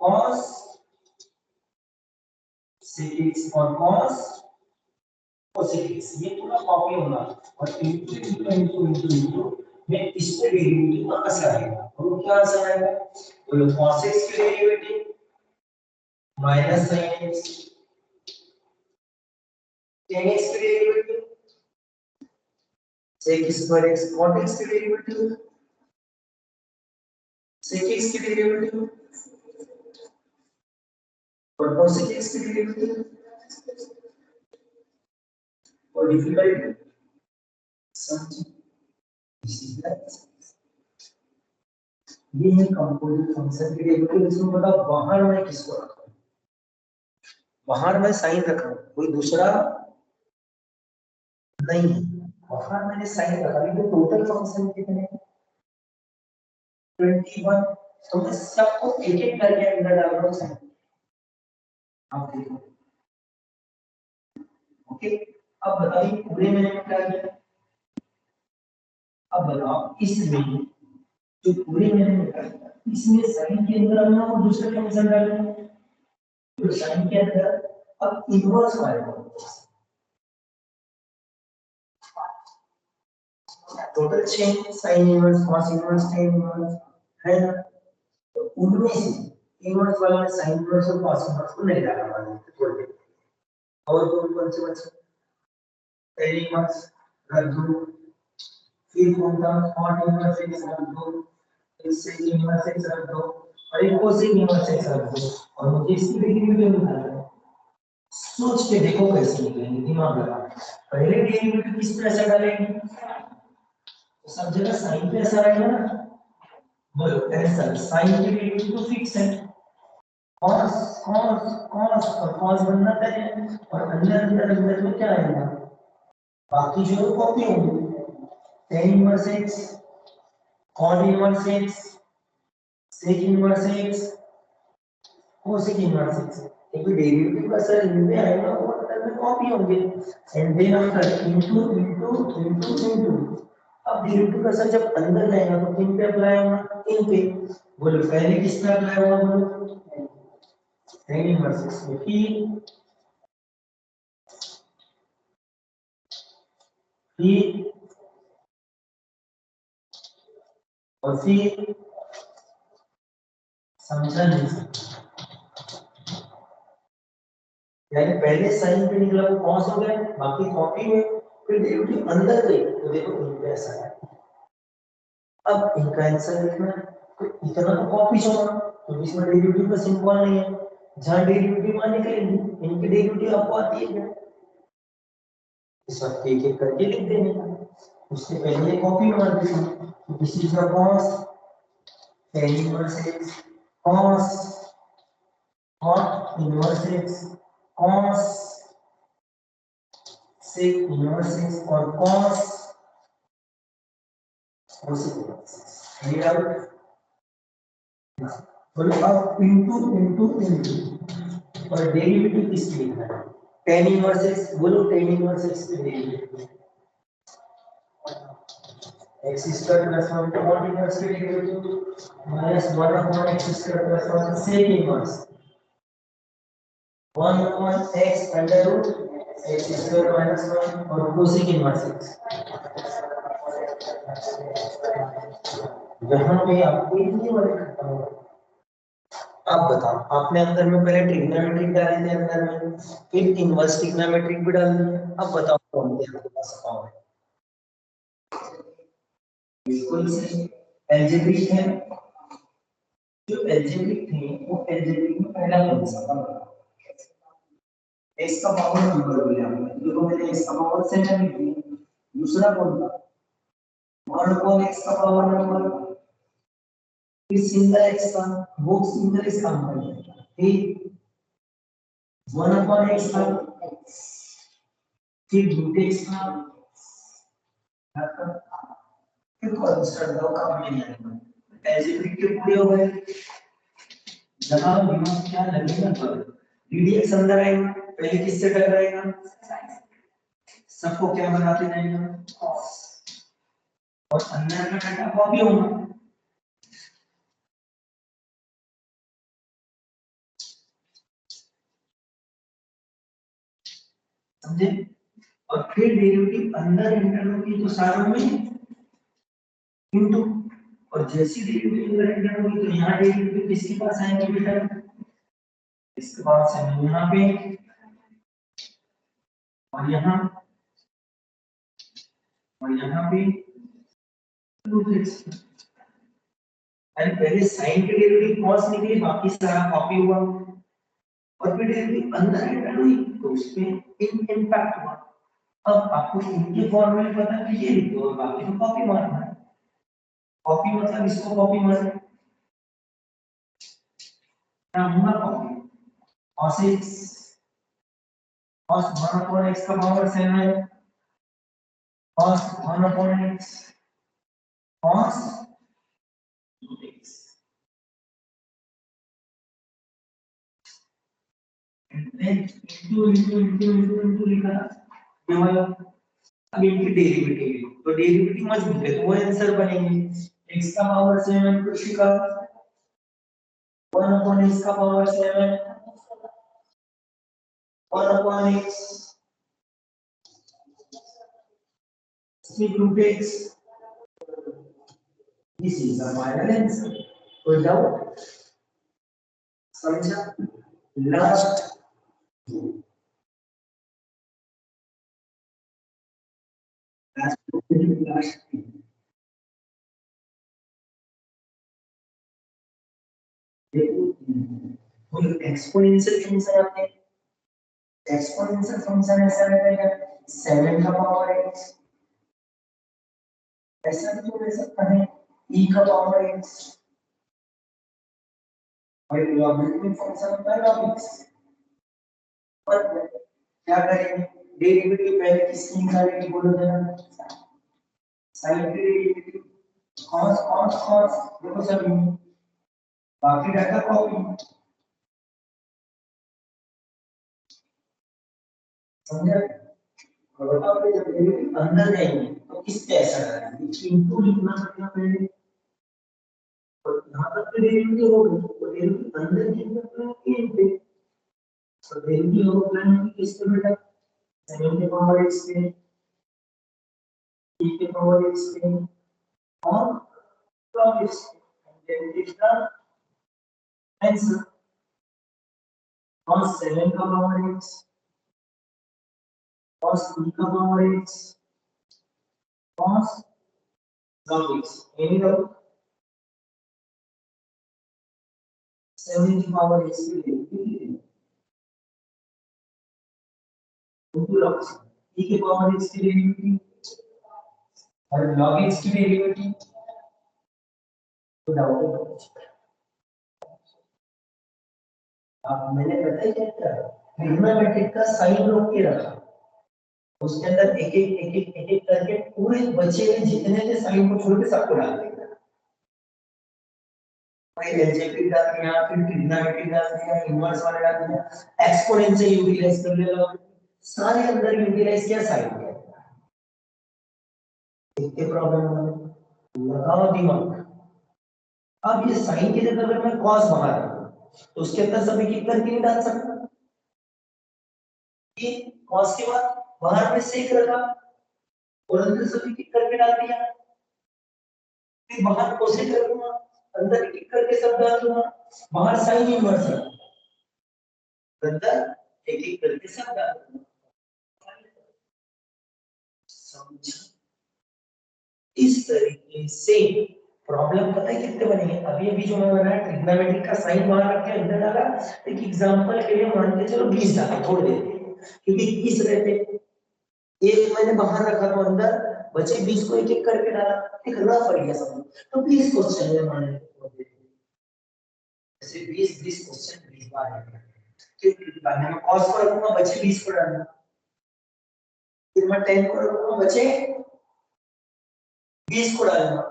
cos sec x और cos cosec x, ये पूरा कॉपी होगा और into into into into into में इस पे डेरिवेटिव का असर आएगा। और वो क्या असर आएगा, बोलो cos x की derivative minus sin x, tan x की derivative sec square x, cot x की डेरिवेटिव sec x की डेरिवेटिव और cosec x की डेरिवेटिव। और डिफिकल्ट समझ, ये है कंपोजिट फंक्शन की डेरिवेटिव। इसमें बताओ बाहर मैं किसको रखा, बाहर मैं साइन रखा हूं, कोई दूसरा नहीं है, बाहर मैंने साइन रखा। लेकिन टोटल फंक्शन कितने हैं 21, तो मैं सबको एक एक करके अंदर डाल रहा हूं साइन, आप देखो ओके। अब बताइए पूरे मैंने क्या किया, अब बताओ इसमें जो पूरे मैंने निकाला इसमें साइन के अंदर हम लोग दूसरे फंक्शन डालेंगे, तो साइन के अंदर अब इनवर्स आएगा, total change sine inverse cos inverse tan inverse है ना। तो उनमें से इनवर्स वाला में साइन इनवर्स और cos इनवर्स को नहीं डाला मैंने छोड़ दे। और कौन से बचे, tan इनवर्स रख दो, फिर कौन था cot इनवर्स x रख दो, इससे इनवर्स x रख दो और एक cosec इनवर्स x रख दो और मुझे इसकी डेरिवेटिव निकालना है। सोच के देखो कैसे निकलेंगे, दिमाग लगा। पहले डेरिवेटिव किस तरह से डालेंगे, तो सब जगह साइन पे असर आएगा ना, बोलो ऐसा साइन की डेरिवेटिव तो फिक्स है, cos cos cos और cos बनना है और अंदर अंदर अंदर में क्या आएगा, बाकी जो कॉपी होंगे tan inverse x cot inverse x sec inverse x cosec inverse x, क्योंकि डेरिवेटिव का असर इनमें आएगा और अंदर में कॉपी होंगे। And then after into into into into अब डेरिवेटिव का सर जब अंदर रहेगा तो किन पे अप्लाई होगा, इन पे। बोलो पहले किस पे अप्लाई होगा, बोलो tan इनवर्स x पे, फिर और फिर समझा नहीं सकता, यानी पहले साइन पे निकला वो कॉस हो गया, बाकी कॉपी में, फिर डेरिवेटिव अंदर गई तो देखो इनका ऐसा है। अब इनका आंसर लिखना है तो इतना तो कॉपी होगा, तो इसमें डेरिवेटिव का सिंबल नहीं है, जहां डेरिवेटिव वहां निकलेंगे, इनकी डेरिवेटिव आपको आती है क्या, इस वक्त एक एक करके लिख देने का। उससे पहले कॉपी मार देंगे, तो this is the cos tan inverse x, cos inverse x, cos sec inverse x और कॉस cosec इनवर्स x। ये डाउट बोलो अब इनटू और डेरिवेटिव किसकी लिखना है, tan इनवर्स x, बोलो tan इनवर्स x की derivative x square plus 1 tan inverse की derivative minus 1 upon x square plus 1 sec inverse 1 upon x under root x square minus 1 और cosec इनवर्स x। यहाँ पे आपको ये वाले खत्म हो। अब बताओ, आपने अंदर में पहले ट्रिग्नोमेट्रिक डाले थे अंदर में, फिर इनवर्स ट्रिग्नोमेट्रिक भी डाल दिया, अब बताओ कौन सी आपके पास पावर है, बिल्कुल सही एलजेब्रिक है। जो एलजेब्रिक थे वो एलजेब्रिक में पहला कौन सा था, x का पावर नंबर बोले हमने, जो मैंने x का पावर 7 लिख दिया। दूसरा कौन था, 1 अपॉन x का पावर नंबर, फिर सिंगल x का, वो सिंगल x काम करेगा, फिर 1 अपॉन x का, फिर रूट x का, फिर कांस्टेंट दो काम नहीं आएगा, एलजेब्रिक के पूरे हो गए। जहां दिमाग क्या लगेगा, ddx अंदर आएगा, पहले किससे टकराएगा, सबको क्या बनाते जाएगा cos, और अंदर का डाटा कॉपी होगा। समझे, और फिर डेरिवेटिव अंदर एंटर होगी तो सारों में इनटू, और जैसी डेरिवेटिव अंदर एंटर होगी तो यहाँ डेरिवेटिव किसके पास आएंगे बेटा, इसके पास आएंगे यहाँ पे, और यहाँ पे रूट x। अरे पहले साइन के डेरिवेटिव cos निकली, बाकी सारा कॉपी हुआ, और फिर डेरिवेटिव अंदर एंटर हुई तो उसमें इन इम्पैक्ट हुआ। अब आपको इनके फॉर्मूले पता है ये लिख दो और बाकी तो कॉपी मारना है। कॉपी मतलब इसको कॉपी मारना क्या होगा, copy cos x, cos 1 upon x का power 7, cos 1 upon x, cos x, and then into लिखा ये वाला। अब इनकी डेरिवेटिव, तो डेरिवेटिव मजबूत है तो वो आंसर बनेंगे, x का पावर 7 कुछ लिखा, 1 upon x का power 7, 1 upon x, root x, this is the final answer। कोई डाउट, समझा, लास्ट लास्ट देखो एक्सपोनेंशियल फंक्शन आपने, एक्सपोनेंशियल फंक्शन ऐसा रहेगा 7 का पावर x, ऐसा भी तो ले सकता है e का पावर x, और एक लॉगरिथमिक फंक्शन होता है log x। पर क्या करेंगे, डेरिवेटिव पहले किसकी निकालेंगे बोलो जरा, साइन की डेरिवेटिव cos cos cos, देखो सभी बाकी डाटा कॉपी, समझा। और अब जब डेरिवेटिव अंदर जाएंगे तो किस पे असर डालेंगे, इनटू लिखना पड़ेगा पहले, और यहाँ तक तो डेरिवेटिव हो गई, तो डेरिवेटिव अंदर जाएंगे तो ये पे, तो डेरिवेटिव हो प्लान किस पे बेटा, 7 के पावर x पे, e के पावर x पे और log x पे, and then is the answer cos 7 का पावर x cos e का power x cos log x, any doubt, 7 की पावर x पे डेरिवेटिव log x, e के पावर x की डेरिवेटिव और log x की डेरिवेटिव, तो डाउट अब मैंने पता है क्या किया, ट्रिग्नोमेट्रिक का साइन रोक के रखा, उसके अंदर एक एक करके पूरे बचे हुए जितने थे साइन को छोड़ के सबको डाल देगा, फिर एलजेब्रिक डाल दिया, फिर ट्रिग्नोमेट्रिक डाल दिया, इनवर्स वाला डाल दिया, एक्सपोनेंशियल यूटिलाइज कर लिया, सारे अंदर यूटिलाइज किया साइन किया, देखते प्रॉब्लम लगाओ दिमाग। अब ये साइन की जगह अगर मैं कॉस बाहर तो उसके अंदर सभी की करके नहीं डाल सकता, ये कॉस के बाद बाहर में सेक रखा और अंदर सभी की करके डाल दिया, फिर बाहर कोसेक रखूंगा, अंदर टिक करके सब डाल दूंगा, बाहर साइन इनवर्स है, अंदर एक एक करके सब डाल दूंगा, समझ। इस तरीके से प्रॉब्लम पता है कितने बनेंगे, अभी अभी जो मैं बनाया ट्रिग्नोमेट्री का साइन बाहर रख के अंदर डाला, एक एग्जांपल के लिए मान के चलो 20 डाला थोड़ी देर क्योंकि 20 रहते, एक मैंने बाहर रखा तो अंदर बचे 20 को एक एक करके डाला, एक रफ आइडिया समझ, तो 20 क्वेश्चन में मान लेते ऐसे 20 क्वेश्चन 20 बार आएगा, फिर बाद में cos को रखूंगा बचे 20 को डालना, फिर मैं tan को रखूंगा बचे 20 को डालना,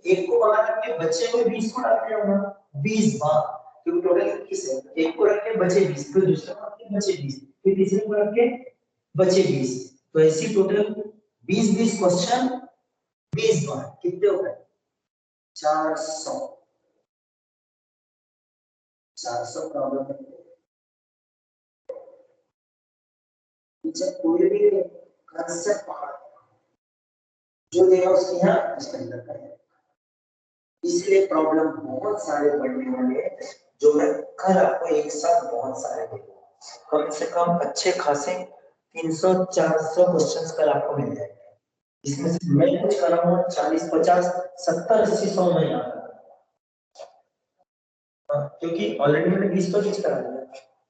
एक को बाहर रख के बचे हुए 20 को डालते जाऊंगा 20 बार, क्योंकि टोटल 21 है, एक को रख के बचे 20, फिर दूसरे को रख के बचे 20, फिर तीसरे को रख के बचे 20, तो ऐसी टोटल 20 क्वेश्चन 20 बार कितने हो गए 400 प्रॉब्लम है, जब कोई भी कांसेप्ट जो देगा उसके यहाँ उसके अंदर करेगा, इसलिए प्रॉब्लम बहुत सारे पढ़ने वाले हैं, जो मैं कल आपको एक साथ बहुत सारे दूंगा, कम से कम अच्छे खासे 300-400 क्वेश्चंस कल आपको मिल जाएंगे, इसमें से मैं कुछ कराऊंगा 40 50 70 80 100 में याद, क्योंकि ऑलरेडी मैंने 20 तो टीच करा दिया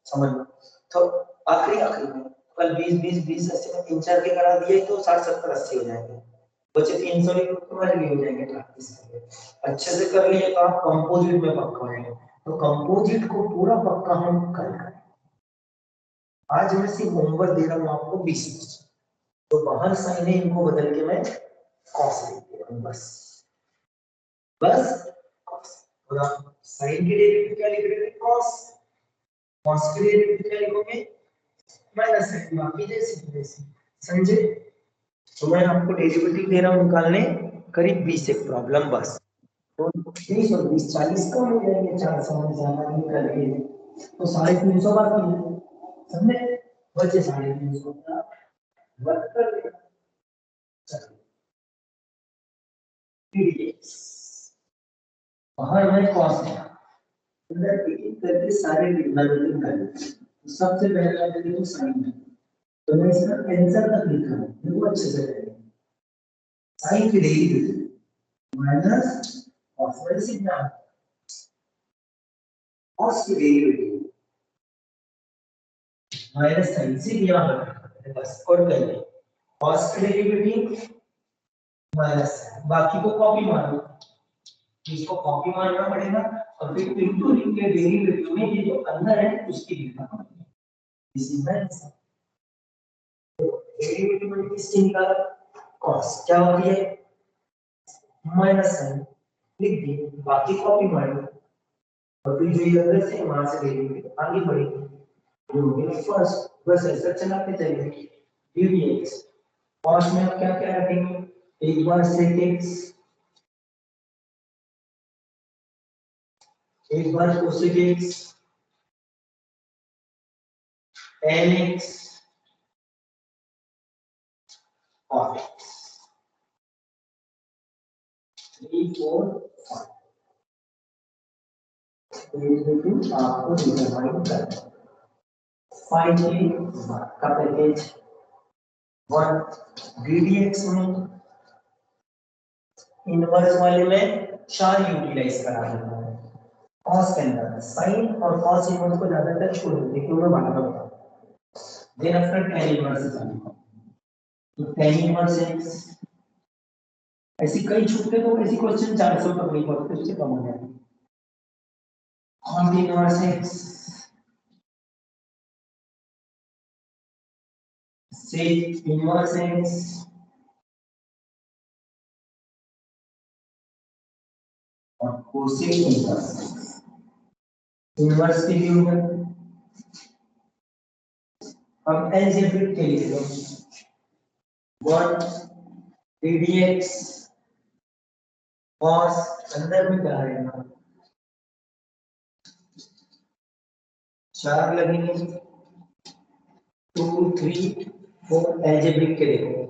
समझ लो, तो आखिरी में कल 20 ऐसे में 3-4 के करा दिए तो 60 70 80 हो जाएंगे, बचे 300 ही तुम्हारे लिए हो जाएंगे प्रैक्टिस के लिए, अच्छे से कर लिए तो आप कंपोजिट में पक्का होंगे, तो कंपोजिट को पूरा पक्का हम कल करें, आज मैं सिर्फ होमवर्क दे रहा हूँ आपको 20, तो बाहर साइन है इनको बदल के मैं कॉस लिख दे रहा हूँ, बस कॉस, और आप साइन के डेरिवेटिव क्या लिख रहे थे कॉस, कॉस के डेरिवेटिव क्या लिखोगे माइनस साइन, बाकी जैसे समझे, तो मैं आपको डेरिवेटिव दे रहा हूँ निकालने करीब 20 एक प्रॉब्लम, बस तो 30 और 20 40 कम हो जाएंगे, 400 में ज्यादा निकल के तो 350 बाकी है, समझे, बचे 350 का वर्क कर देगा, बाहर में कॉस है, अंदर एक करके सारे ट्रिग्नोमेट्री कर, सबसे पहले आप देखो साइन है, तो मैं इसका आंसर तक लिखा हूं, देखो अच्छे से करेंगे, साइन की डेरिवेटिव माइनस कॉस में सीखना, कॉस की डेरिवेटिव माइनस साइन से यहां रखना बस, और कहिए कॉस की डेरिवेटिव माइनस, बाकी को कॉपी मारो, इसको कॉपी मारना पड़ेगा और फिर इनटू के डेरिवेटिव में ये जो अंदर है उसकी लिखना पड़ेगा, दिस इज द आंसर, तो डेरिवेटिव में किसकी निकाला कॉस क्या होती है माइनस साइन, लिख दिए, बाकी कॉपी मारो और फिर जो ये अंदर से वहां से डेरिवेटिव आगे बढ़ेगी, फर्स्ट बस ऐसा चलाते चलेंगे dx कॉस में आप क्या क्या रखेंगे एक बार sec x एक बार cosec x tan x cos x 3 4 5 तो आपको डिटरमाइन करना है 5 का पैकेज 1 dx में इनवर्स वाले में 4 यूटिलाइज करा देता है cos के अंदर sin और cos इनवर्स को ज्यादातर छोड़ देते क्यों मैं बाद में बताऊं देन आफ्टर tan इनवर्स जाना तो tan इनवर्स x ऐसी कई छूटते तो ऐसी क्वेश्चन 400 तक नहीं पहुंचते उससे कम हो जाते cos inverse x sec inverse x और cosec इनवर्स इनवर्स की वैल्यू है अब अलजेब्रिक के लिए लो 1 dx cos अंदर में क्या रहेगा 4 लगेंगे 2 3 4 अलजेब्रिक के देखो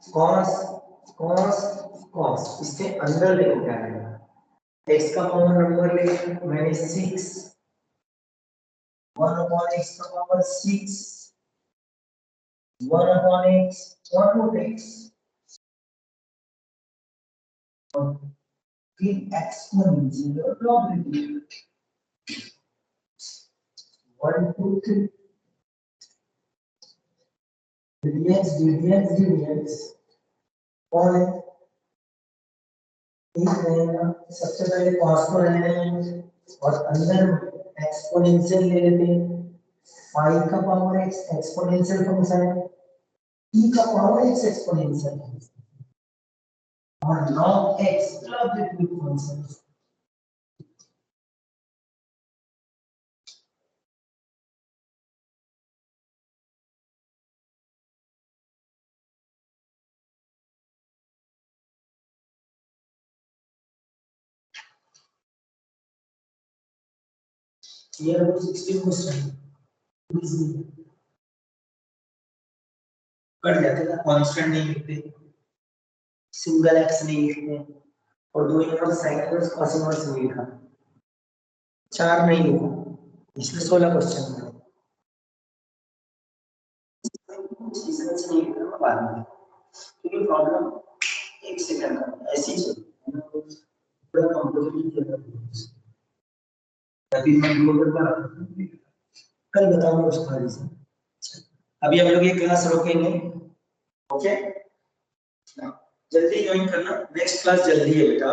cos cos cos इसके अंदर देखो क्या रहेगा x का कॉमन नंबर लेंगे मैंने 6 1 upon x का power 6 1 upon x 1 root x और फिर एक्सपोनेंशियल लॉगरिथम 1 2 3 dx और एक रहेगा सबसे पहले cos को ले लेंगे और अंदर एक्सपोनेंशियल ले लेते हैं 5 का पावर x एक्सपोनेंशियल फंक्शन है e का पावर x एक्सपोनेंशियल और log x logarithmic function Here was 16 question. Cut जाते ना कांस्टेंट नहीं लिखते सिंगल एक्स नहीं लिखते और 2 inverse sine inverse cos inverse नहीं लिखा 4 नहीं लिखा इसमें 16 क्वेश्चन है चीजें नहीं लिखना बाद में क्योंकि प्रॉब्लम 1 सेकंड का ऐसी चल पूरा कंप्लीट किया अभी मैं ग्लोबल पर कल बताऊंगा उस बारे में अभी हम लोग ये क्लास रोकेंगे ओके जल्दी ज्वाइन करना नेक्स्ट क्लास जल्दी है बेटा